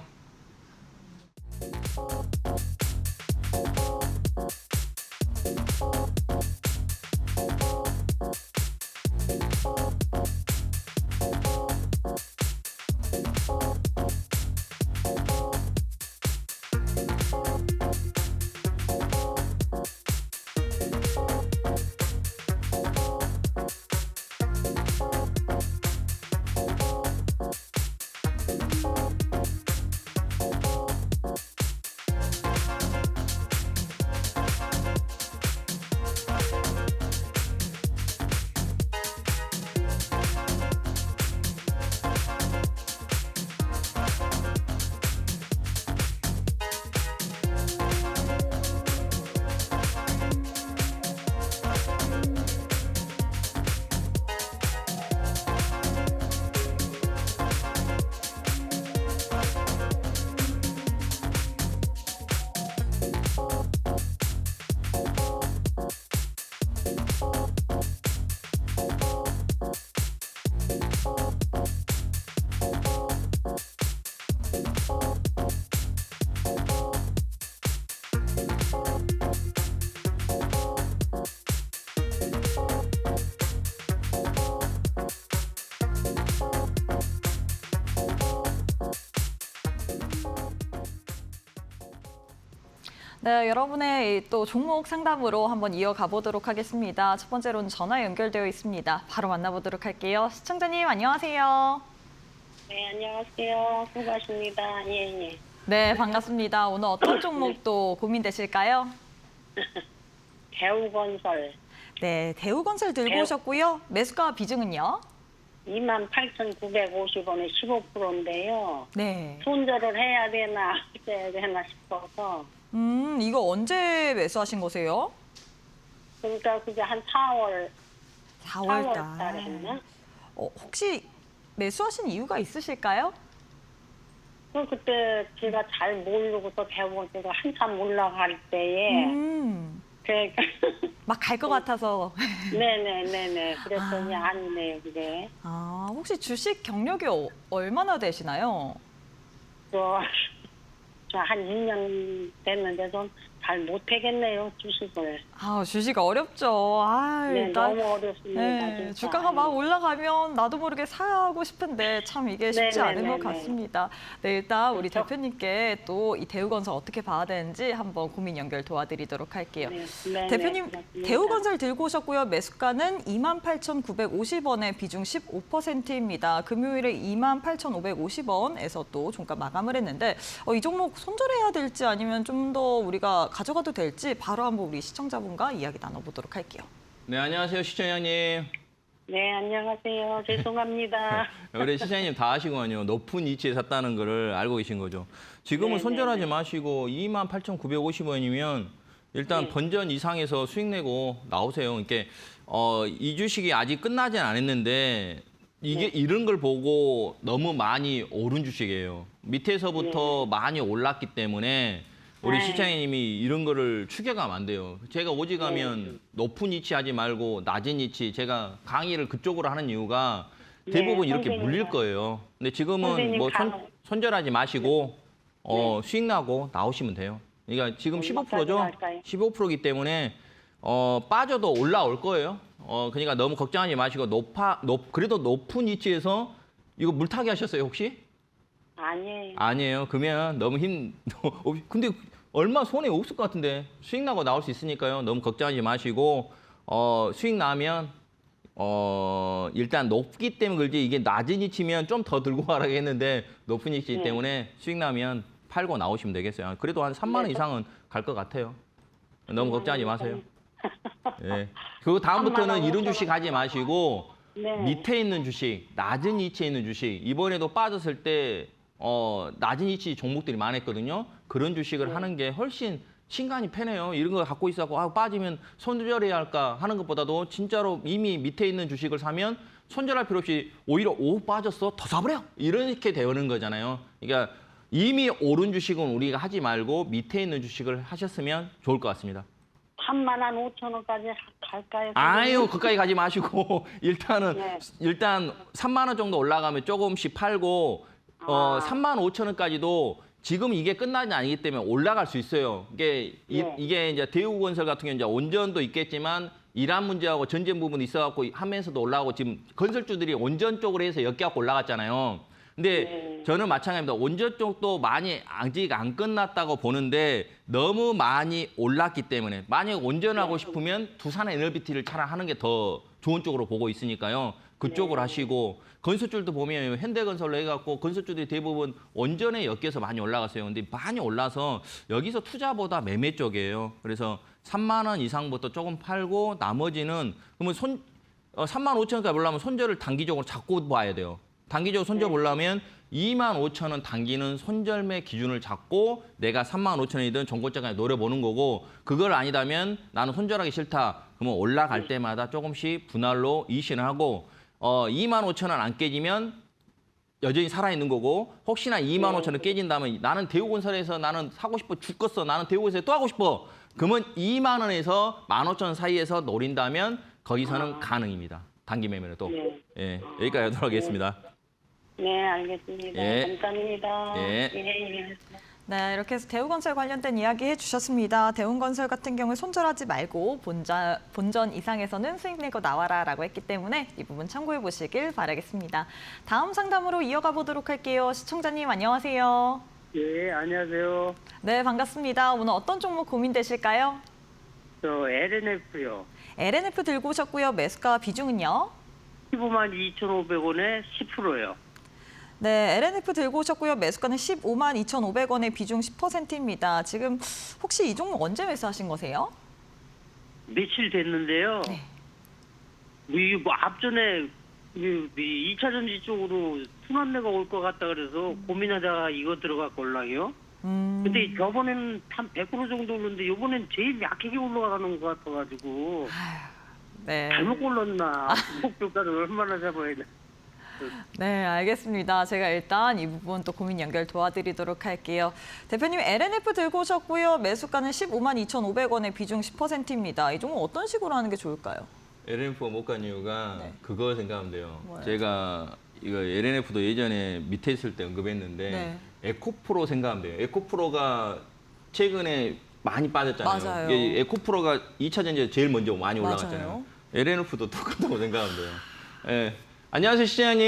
네, 여러분의 또 종목 상담으로 한번 이어가 보도록 하겠습니다. 첫 번째로는 전화 연결되어 있습니다. 바로 만나보도록 할게요. 시청자님 안녕하세요. 네, 안녕하세요. 수고하십니다. 예, 예. 네, 반갑습니다. 오늘 어떤 종목도 고민되실까요? 대우건설 네, 대우건설 들고 오셨고요. 매수가 비중은요? 28,950원에 15%인데요. 네. 손절을 해야 되나, 해야 되나 싶어서. 이거 언제 매수하신 거세요? 그러니까 그게 한 4월 4월 달에 했나? 혹시 매수하신 이유가 있으실까요? 그때 제가 잘 모르고서 대우건설가 한참 올라갈 때에. 그러니까 막 갈 것 같아서. 네네네네. 그랬더니 아니네요, 그게. 혹시 주식 경력이 얼마나 되시나요? 저 한 2년 됐는데도 잘 못하겠네요, 주식을. 주식 어렵죠. 네, 일단 너무 어렵습니다. 네, 진짜. 주가가 막 올라가면 나도 모르게 사고 싶은데 참 이게 쉽지 않은 것 네네네네. 같습니다. 네, 일단 우리 그렇죠. 대표님께 또 이 대우건설 어떻게 봐야 되는지 한번 고민 연결 도와드리도록 할게요. 네, 대표님, 그렇습니다. 대우건설 들고 오셨고요. 매수가는 28,950원에 비중 15%입니다. 금요일에 28,550원에서 또 종가 마감을 했는데 이 종목 손절해야 될지 아니면 좀 더 우리가 가져가도 될지 바로 한번 우리 시청자분과 이야기 나눠보도록 할게요. 네, 안녕하세요, 시청자님. 네, 안녕하세요. 죄송합니다. 우리 시장님 다 아시고요. 높은 위치에 샀다는 거를 알고 계신 거죠. 지금은 네, 손절하지 네, 네. 마시고 28,950원이면 일단 네. 번전 이상에서 수익 내고 나오세요. 그러니까 이 주식이 아직 끝나진 않았는데 이게 이런 걸 보고 너무 많이 오른 주식이에요. 밑에서부터 많이 올랐기 때문에 우리 네. 시장님이 이런 거를 추격하면 안 돼요. 제가 오직하면 높은 위치 하지 말고 낮은 위치, 제가 강의를 그쪽으로 하는 이유가 대부분 이렇게 선생님. 물릴 거예요. 근데 지금은 선생님 뭐 강- 손절하지 마시고 수익 나고 나오시면 돼요. 그러니까 지금 15%죠? 할까요? 15%이기 때문에 빠져도 올라올 거예요. 그러니까 너무 걱정하지 마시고 그래도 높은 위치에서 이거 물타기 하셨어요, 혹시? 아니에요. 아니에요. 그러면 너무 근데 얼마 손해 없을 것 같은데 수익 나고 나올 수 있으니까요. 너무 걱정하지 마시고 수익 나면 일단 높기 때문에 그렇지 이게 낮은 위치면 좀 더 들고 가라고 했는데 높은 위치 네. 때문에 수익 나면 팔고 나오시면 되겠어요. 그래도 한 3만 원 이상은 갈 것 같아요. 너무 걱정하지 마세요. 예. 그리고 3만 다음부터는 원, 이런 5천 주식 하지 마시고 네. 밑에 있는 주식, 낮은 위치에 있는 주식. 이번에도 빠졌을 때 낮은 위치 종목들이 많았거든요. 그런 주식을 하는 게 훨씬 신간이 편해요. 이런 거 갖고 있어서 빠지면 손절해야 할까 하는 것보다도 진짜로 이미 밑에 있는 주식을 사면 손절할 필요 없이 오히려 빠졌어 더 사버려 이렇게 되는 거잖아요. 그러니까 이미 오른 주식은 우리가 하지 말고 밑에 있는 주식을 하셨으면 좋을 것 같습니다. 3만 원 5천 원까지 갈까요? 아유, 그까지 가지 마시고 일단 네. 3만 원 정도 올라가면 조금씩 팔고 3만 5천 원까지도 지금 이게 끝나지 않기 때문에 올라갈 수 있어요. 이게 네. 이게 이제 대우건설 같은 경우 이제 온전도 있겠지만 이란 문제하고 전쟁 부분이 있어갖고 하면서도 올라가고 지금 건설주들이 온전 쪽으로 해서 엮여갖고 올라갔잖아요. 근데 저는 마찬가지입니다. 온전 쪽도 많이 아직 안 끝났다고 보는데 너무 많이 올랐기 때문에 만약 온전하고 싶으면 두산 에너비티를 차라리 하는 게 더 좋은 쪽으로 보고 있으니까요. 그쪽으로 하시고 건설주도 보면 현대건설로 해갖고 건설주들이 대부분 원전에 엮여서 많이 올라갔어요. 근데 많이 올라서 여기서 투자보다 매매 쪽이에요. 그래서 3만 원 이상부터 조금 팔고 나머지는 그러면 3만 5천 원까지 올라면 손절을 단기적으로 잡고 봐야 돼요. 단기적으로 손절 보려면 2만 5천 원 단기는 손절매 기준을 잡고 내가 3만 5천 원이든 정고점까지 노려보는 거고 그걸 아니다면 나는 손절하기 싫다. 그러면 올라갈 때마다 조금씩 분할로 이신을 하고 2만 5천 원 안 깨지면 여전히 살아있는 거고 혹시나 2만 5천 원 깨진다면 나는 대우건설에서 나는 사고 싶어 죽겠어. 나는 대우건설에 또 하고 싶어. 그러면 2만 원에서 15,000원 사이에서 노린다면 거기서는 가능입니다. 단기 매매는 또. 네. 예, 여기까지 하도록 하겠습니다. 네, 알겠습니다. 예. 감사합니다. 예. 예. 네, 이렇게 해서 대우건설 관련된 이야기 해주셨습니다. 대우건설 같은 경우에 손절하지 말고 본전 이상에서는 수익 내고 나와라라고 했기 때문에 이 부분 참고해 보시길 바라겠습니다. 다음 상담으로 이어가 보도록 할게요. 시청자님 안녕하세요. 예, 안녕하세요. 네, 반갑습니다. 오늘 어떤 종목 고민되실까요? 저 LNF요. LNF 들고 오셨고요. 매수가 비중은요? 15만 2,500원에 10%요. 네, LNF 들고 오셨고요. 매수가는 15만 2,500원의 비중 10%입니다. 지금 혹시 이 종목 언제 매수하신 거세요? 며칠 됐는데요. 네. 뭐 앞전에 2차 전지 쪽으로 순환매가 올 것 같다 그래서 고민하다가 이거 들어갔고 올라요. 근데 저번에는 한 100% 정도 오르는데 이번엔 제일 약하게 올라가는 것 같아가지고 네. 잘못 골랐나? 목표가를 얼마나 잡아야 돼? 네, 알겠습니다. 제가 일단 이 부분 또 고민 연결 도와드리도록 할게요. 대표님, LNF 들고 오셨고요. 매수가는 15만 2,500원의 비중 10%입니다. 이 종목 어떤 식으로 하는 게 좋을까요? LNF가 못 간 이유가 그거 생각하면 돼요. 뭐예요? 제가 이거 LNF도 예전에 밑에 있을 때 언급했는데 네. 에코프로 생각하면 돼요. 에코프로가 최근에 많이 빠졌잖아요. 맞아요. 이게 에코프로가 2차 전지에 제일 먼저 많이 맞아요. 올라갔잖아요. LNF도 똑같다고 생각하면 돼요. 예. 안녕하세요, 시장님.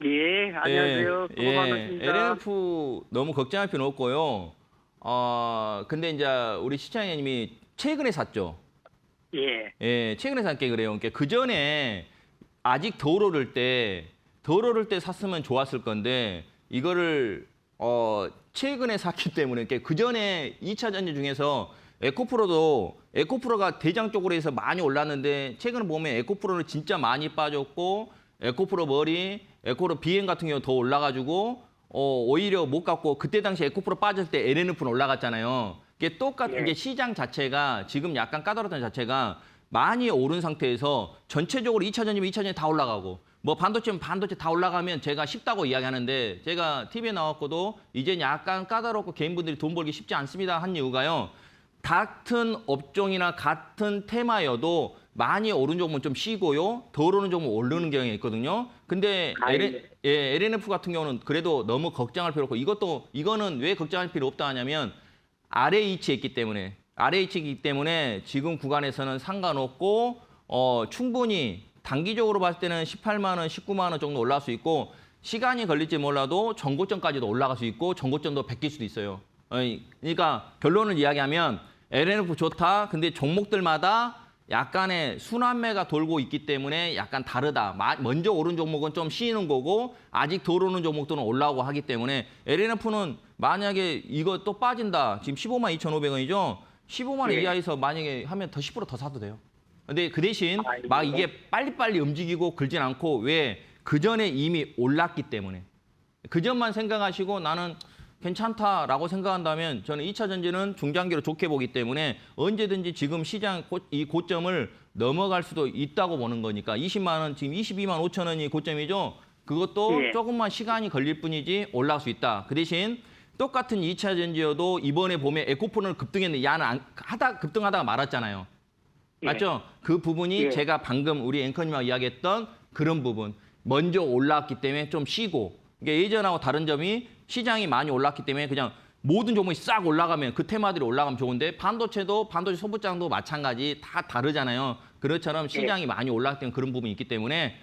예, 안녕하세요. 수고 많으십니다. LNF 너무 걱정할 필요 없고요. 근데 이제 우리 시장님이 최근에 샀죠. 예, 예, 최근에 산 게 그래요. 그러니까 그 전에 아직 덜 오를 때 샀으면 좋았을 건데 이거를 최근에 샀기 때문에 그 전에 2차 전지 중에서 에코프로가 대장 쪽으로 해서 많이 올랐는데 최근에 보면 에코프로는 진짜 많이 빠졌고 에코프로 에코프로 BM 같은 경우 더 올라가지고 오히려 못 갔고 그때 당시 에코프로 빠졌을 때 LNF는 올라갔잖아요. 이게 똑같은 게 시장 자체가 지금 약간 까다롭던 자체가 많이 오른 상태에서 전체적으로 2차 전지면 2차 전지 다 올라가고 뭐 반도체 다 올라가면 제가 쉽다고 이야기하는데 제가 TV에 나왔고도 이제 약간 까다롭고 개인분들이 돈 벌기 쉽지 않습니다 한 이유가요. 같은 업종이나 같은 테마여도 많이 오른 종목은 좀 쉬고요. 덜 오른 종목은 오르는 경향이 있거든요. 근데 LNF 같은 경우는 그래도 너무 걱정할 필요 없고 이거는 왜 걱정할 필요 없다 하냐면 아래 위치에 있기 때문에 지금 구간에서는 상관없고 충분히 단기적으로 봤을 때는 18만 원, 19만 원 정도 올라갈 수 있고 시간이 걸릴지 몰라도 전고점까지도 올라갈 수 있고 전고점도 베낄 수도 있어요. 그러니까 결론을 이야기하면 LNF 좋다. 근데 종목들마다 약간의 순환매가 돌고 있기 때문에 약간 다르다. 먼저 오른 종목은 좀 쉬는 거고 아직 덜 오른 종목들은 올라오고 하기 때문에 LNF는 만약에 이거 또 빠진다. 지금 15만 2,500원이죠. 15만 원 이하에서 만약에 하면 더 10% 더 사도 돼요. 근데 그 대신 막 이게 빨리빨리 움직이고 그러진 않고 왜? 그 전에 이미 올랐기 때문에. 그 점만 생각하시고 나는 괜찮다라고 생각한다면 저는 2차 전지는 중장기로 좋게 보기 때문에 언제든지 지금 시장 이 고점을 넘어갈 수도 있다고 보는 거니까 20만 원, 지금 22만 5천 원이 고점이죠. 그것도 조금만 시간이 걸릴 뿐이지 올라갈 수 있다. 그 대신 똑같은 2차 전지여도 이번에 보면 에코프로는 급등했는데 야는 급등하다가 말았잖아요. 맞죠? 그 부분이 제가 방금 우리 앵커님하고 이야기했던 그런 부분. 먼저 올라왔기 때문에 좀 쉬고 이게 예전하고 다른 점이 시장이 많이 올랐기 때문에 그냥 모든 종목이 싹 올라가면 그 테마들이 올라가면 좋은데 반도체 소부장도 마찬가지 다 다르잖아요. 그렇처럼 시장이 많이 올랐기 때문에 그런 부분이 있기 때문에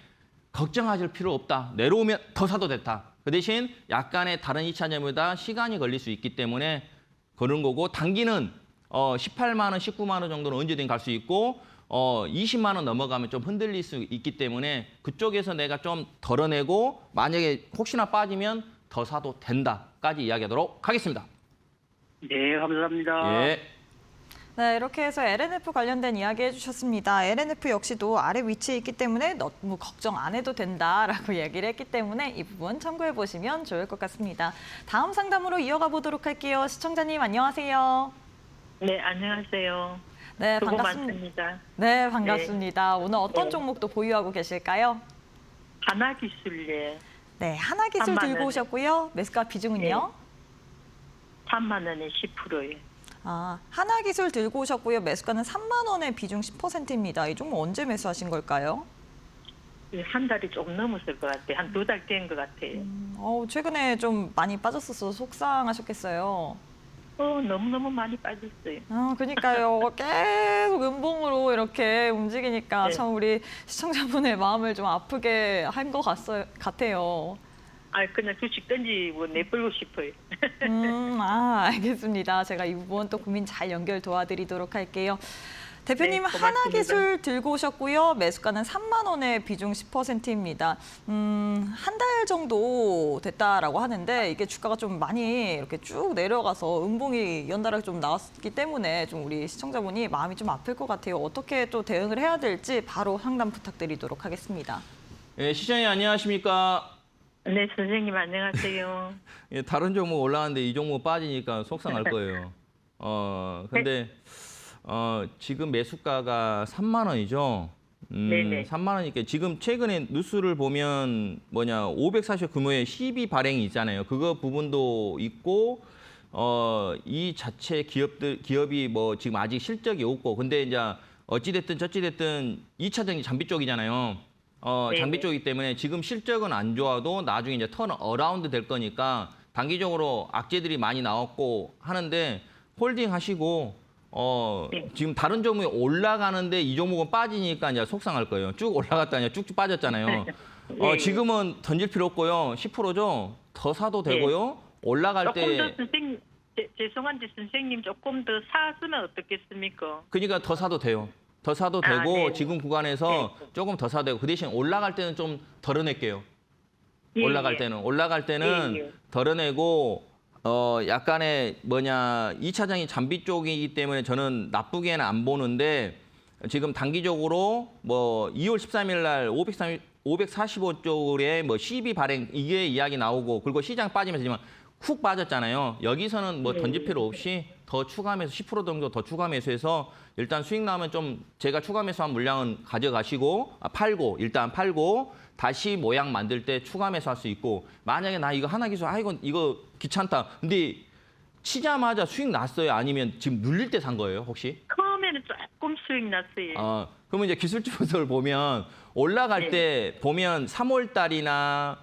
걱정하실 필요 없다. 내려오면 더 사도 됐다. 그 대신 약간의 다른 2차 전지보다 시간이 걸릴 수 있기 때문에 그런 거고 단기는 18만 원, 19만 원 정도는 언제든 갈 수 있고 20만 원 넘어가면 좀 흔들릴 수 있기 때문에 그쪽에서 내가 좀 덜어내고 만약에 혹시나 빠지면 더 사도 된다까지 이야기하도록 하겠습니다. 네, 감사합니다. 예. 네, 이렇게 해서 LNF 관련된 이야기 해주셨습니다. LNF 역시도 아래 위치에 있기 때문에 너무 걱정 안 해도 된다라고 얘기를 했기 때문에 이 부분 참고해 보시면 좋을 것 같습니다. 다음 상담으로 이어가 보도록 할게요. 시청자님 안녕하세요. 네, 안녕하세요. 네, 수고 반갑습니다. 많습니다. 네, 반갑습니다. 오늘 어떤 네. 종목도 보유하고 계실까요? 하나기술에 네, 하나기술 3만 들고 원. 오셨고요. 매수가 비중은요? 3만 원에 10%예요. 아, 하나기술 들고 오셨고요. 매수가는 3만 원의 비중 10%입니다. 이 종목 언제 매수하신 걸까요? 한 달이 조금 넘었을 것 같아요. 한 2달 된 것 같아요. 최근에 좀 많이 빠졌어서 속상하셨겠어요. 너무너무 많이 빠졌어요. 그러니까요. 계속 음봉으로 이렇게 움직이니까 네. 참 우리 시청자분의 마음을 좀 아프게 한 것 같아요. 그냥 주식 던지고 내버리고 싶어요. 알겠습니다. 제가 이 부분 또 고민 잘 연결 도와드리도록 할게요. 대표님 네, 고맙습니다. 하나기술 들고 오셨고요. 매수가는 3만 원의 비중 10%입니다. 한 달 정도 됐다라고 하는데 이게 주가가 좀 많이 이렇게 쭉 내려가서 음봉이 연달아 좀 나왔기 때문에 좀 우리 시청자분이 마음이 좀 아플 것 같아요. 어떻게 또 대응을 해야 될지 바로 상담 부탁드리도록 하겠습니다. 예, 시장님 안녕하십니까? 네, 선생님 안녕하세요. 예, 다른 종목 올라왔는데 이 종목 빠지니까 속상할 거예요. 근데 지금 매수가가 3만 원이죠. 네네. 3만 원이니까 지금 최근에 뉴스를 보면 540억 규모의 CB 발행이 있잖아요. 그거 부분도 있고 이 자체 기업이 뭐 지금 아직 실적이 없고 근데 이제 어찌됐든 저찌됐든 2차 전지 장비 쪽이잖아요. 장비 쪽이기 때문에 지금 실적은 안 좋아도 나중에 이제 턴 어라운드 될 거니까 단기적으로 악재들이 많이 나왔고 하는데 홀딩 하시고 지금 다른 종목이 올라가는데 이 종목은 빠지니까 이제 속상할 거예요. 쭉 올라갔다 이제 쭉쭉 빠졌잖아요. 지금은 던질 필요 없고요. 10%죠. 더 사도 되고요. 올라갈 조금 때 더 선생님, 죄송한데 선생님 조금 더 사시면 어떻겠습니까? 그러니까 더 사도 돼요. 더 사도 되고 네네. 지금 구간에서 조금 더 사도 되고 그 대신 올라갈 때는 좀 덜어낼게요. 예, 올라갈 예. 때는 예. 덜어내고 약간의 2차전지 장비 쪽이기 때문에 저는 나쁘게는 안 보는데 지금 단기적으로 2월 13일 날 545쪽에 CB 발행 이게 이야기 나오고 그리고 시장 빠지면서 지금 훅 빠졌잖아요. 여기서는 뭐 던질 필요 없이 더 추가 매수 10% 정도 더 추가 매수해서 일단 수익 나면 좀 제가 추가 매수한 물량은 가져가시고 일단 팔고 다시 모양 만들 때 추가 매수할 수 있고 만약에 나 이거 하나 기술 이거 귀찮다. 근데 치자마자 수익 났어요? 아니면 지금 눌릴 때 산 거예요, 혹시? 처음에는 조금 수익 났어요. 그러면 이제 기술주 분석을 보면 올라갈 때 보면 3월 달이나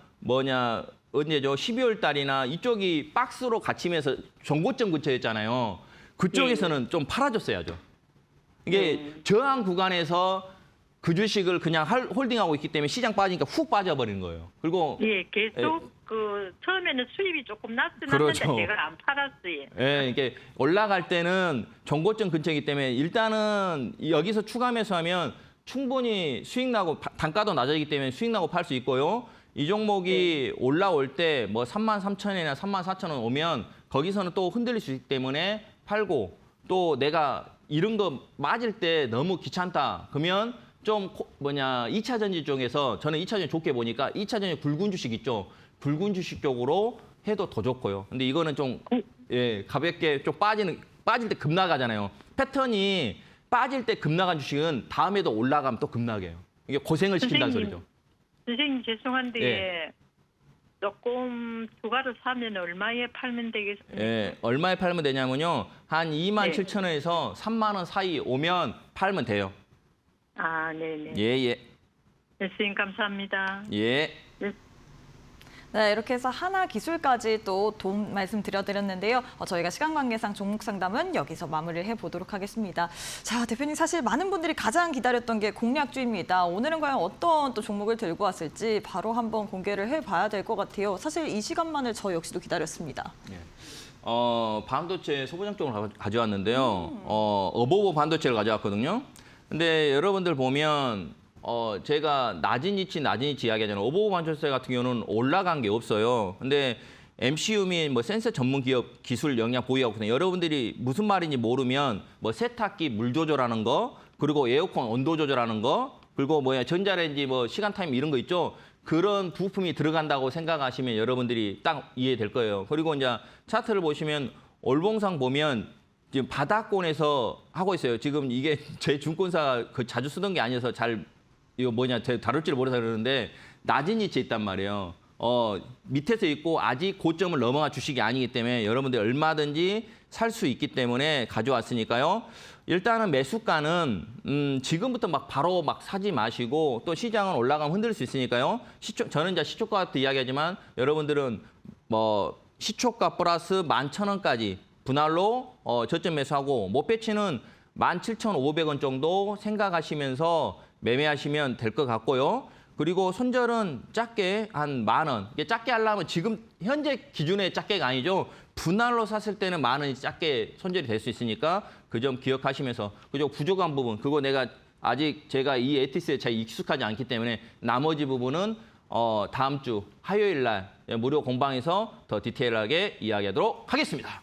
언제죠? 12월 달이나 이쪽이 박스로 갇히면서 정고점 근처였잖아요. 그쪽에서는 좀 팔아줬어야죠. 이게 저항 구간에서 그 주식을 그냥 홀딩하고 있기 때문에 시장 빠지니까 훅 빠져버리는 거예요. 그리고 예, 계속 그 처음에는 수입이 조금 났는데 그렇죠. 제가 안 팔았어요. 예, 이게 올라갈 때는 정고점 근처이기 때문에 일단은 여기서 추가 매수하면 충분히 수익 나고 단가도 낮아지기 때문에 수익 나고 팔 수 있고요. 이 종목이 올라올 때 뭐 33,000원이나 34,000원 오면 거기서는 또 흔들릴 수 있기 때문에 팔고 또 내가 이런 거 맞을 때 너무 귀찮다. 그러면 좀 2차 전지 쪽에서 저는 2차 전지 좋게 보니까 2차 전지 굵은 주식 있죠. 굵은 주식 쪽으로 해도 더 좋고요. 근데 이거는 좀 가볍게 좀 빠질 때 급 나가잖아요. 패턴이 빠질 때 급 나간 주식은 다음에도 올라가면 또 급 나게요. 이게 고생을 시킨다는 소리죠. 선생님 죄송한데 예. 조금 추가로 사면 얼마에 팔면 되겠습니까? 예, 얼마에 팔면 되냐면요. 한 27,000원에서 3만 원 사이 오면 팔면 돼요. 아, 네네. 예. 네, 선생님 감사합니다. 예. 네, 이렇게 해서 하나 기술까지 또 도움 말씀드렸는데요. 저희가 시간 관계상 종목 상담은 여기서 마무리를 해보도록 하겠습니다. 자, 대표님 사실 많은 분들이 가장 기다렸던 게 공략주입니다. 오늘은 과연 어떤 또 종목을 들고 왔을지 바로 한번 공개를 해봐야 될 것 같아요. 사실 이 시간만을 저 역시도 기다렸습니다. 반도체 소부장 쪽으로 가져왔는데요. 어보보 반도체를 가져왔거든요. 근데 여러분들 보면 제가 낮은 위치 이야기하잖아요. 어보보 반도체 같은 경우는 올라간 게 없어요. 근데 MCU 및 센서 전문 기업 기술 역량 보유하고 있거든요. 여러분들이 무슨 말인지 모르면 세탁기 물 조절하는 거, 그리고 에어컨 온도 조절하는 거, 그리고 전자레인지 시간 타임 이런 거 있죠. 그런 부품이 들어간다고 생각하시면 여러분들이 딱 이해될 거예요. 그리고 이제 차트를 보시면 올봉상 보면 지금 바닥권에서 하고 있어요. 지금 이게 제 증권사 자주 쓰던 게 아니어서 제가 다룰지를 몰라서 그러는데 낮은 위치에 있단 말이에요. 밑에서 있고 아직 고점을 넘어간 주식이 아니기 때문에 여러분들 얼마든지 살 수 있기 때문에 가져왔으니까요. 일단은 매수가는 지금부터 바로 사지 마시고 또 시장은 올라가면 흔들 수 있으니까요. 저는 이제 시초가 같은 이야기하지만 여러분들은 시초가 플러스 11,000원까지 분할로 저점 매수하고 목표치는 17,500원 정도 생각하시면서 매매하시면 될 것 같고요. 그리고 손절은 작게 한 10,000원. 이게 작게 하려면 지금 현재 기준의 작게가 아니죠. 분할로 샀을 때는 10,000원이 작게 손절이 될 수 있으니까 그 점 기억하시면서 그죠 부족한 부분 그거 제가 이 에티스에 잘 익숙하지 않기 때문에 나머지 부분은 다음 주 화요일 날 무료 공방에서 더 디테일하게 이야기하도록 하겠습니다.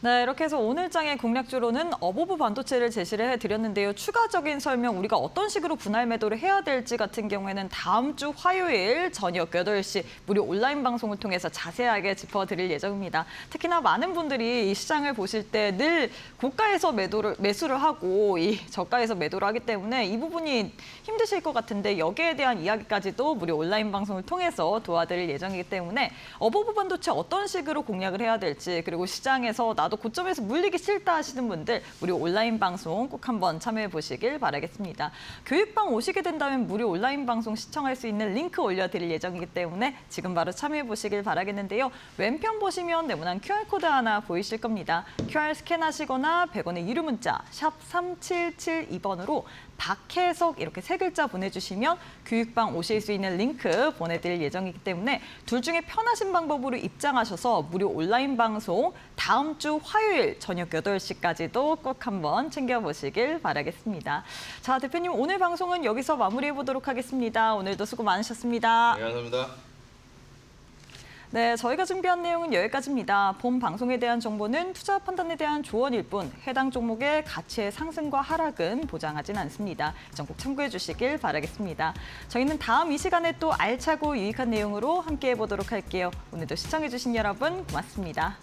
네, 이렇게 해서 오늘 장의 공략주로는 어보브 반도체를 제시를 해드렸는데요. 추가적인 설명 우리가 어떤 식으로 분할 매도를 해야 될지 같은 경우에는 다음 주 화요일 저녁 8시 무료 온라인 방송을 통해서 자세하게 짚어드릴 예정입니다. 특히나 많은 분들이 이 시장을 보실 때 늘 고가에서 매수를 하고 이 저가에서 매도를 하기 때문에 이 부분이 힘드실 것 같은데 여기에 대한 이야기까지도 무료 온라인 방송을 통해서 도와드릴 예정이기 때문에 어보브 반도체 어떤 식으로 공략을 해야 될지 그리고 시장에서 나도 고점에서 물리기 싫다 하시는 분들 무료 온라인 방송 꼭 한번 참여해 보시길 바라겠습니다. 교육방 오시게 된다면 무료 온라인 방송 시청할 수 있는 링크 올려드릴 예정이기 때문에 지금 바로 참여해 보시길 바라겠는데요. 왼편 보시면 네모난 QR코드 하나 보이실 겁니다. QR 스캔하시거나 100원의 유료 문자 샵 3772번으로 박혜석 이렇게 3글자 보내주시면 교육방 오실 수 있는 링크 보내드릴 예정이기 때문에 둘 중에 편하신 방법으로 입장하셔서 무료 온라인 방송 다음 주 화요일 저녁 8시까지도 꼭 한번 챙겨보시길 바라겠습니다. 자, 대표님 오늘 방송은 여기서 마무리해보도록 하겠습니다. 오늘도 수고 많으셨습니다. 네, 감사합니다. 네, 저희가 준비한 내용은 여기까지입니다. 본 방송에 대한 정보는 투자 판단에 대한 조언일 뿐 해당 종목의 가치의 상승과 하락은 보장하진 않습니다. 이 점 꼭 참고해 주시길 바라겠습니다. 저희는 다음 이 시간에 또 알차고 유익한 내용으로 함께해 보도록 할게요. 오늘도 시청해 주신 여러분 고맙습니다.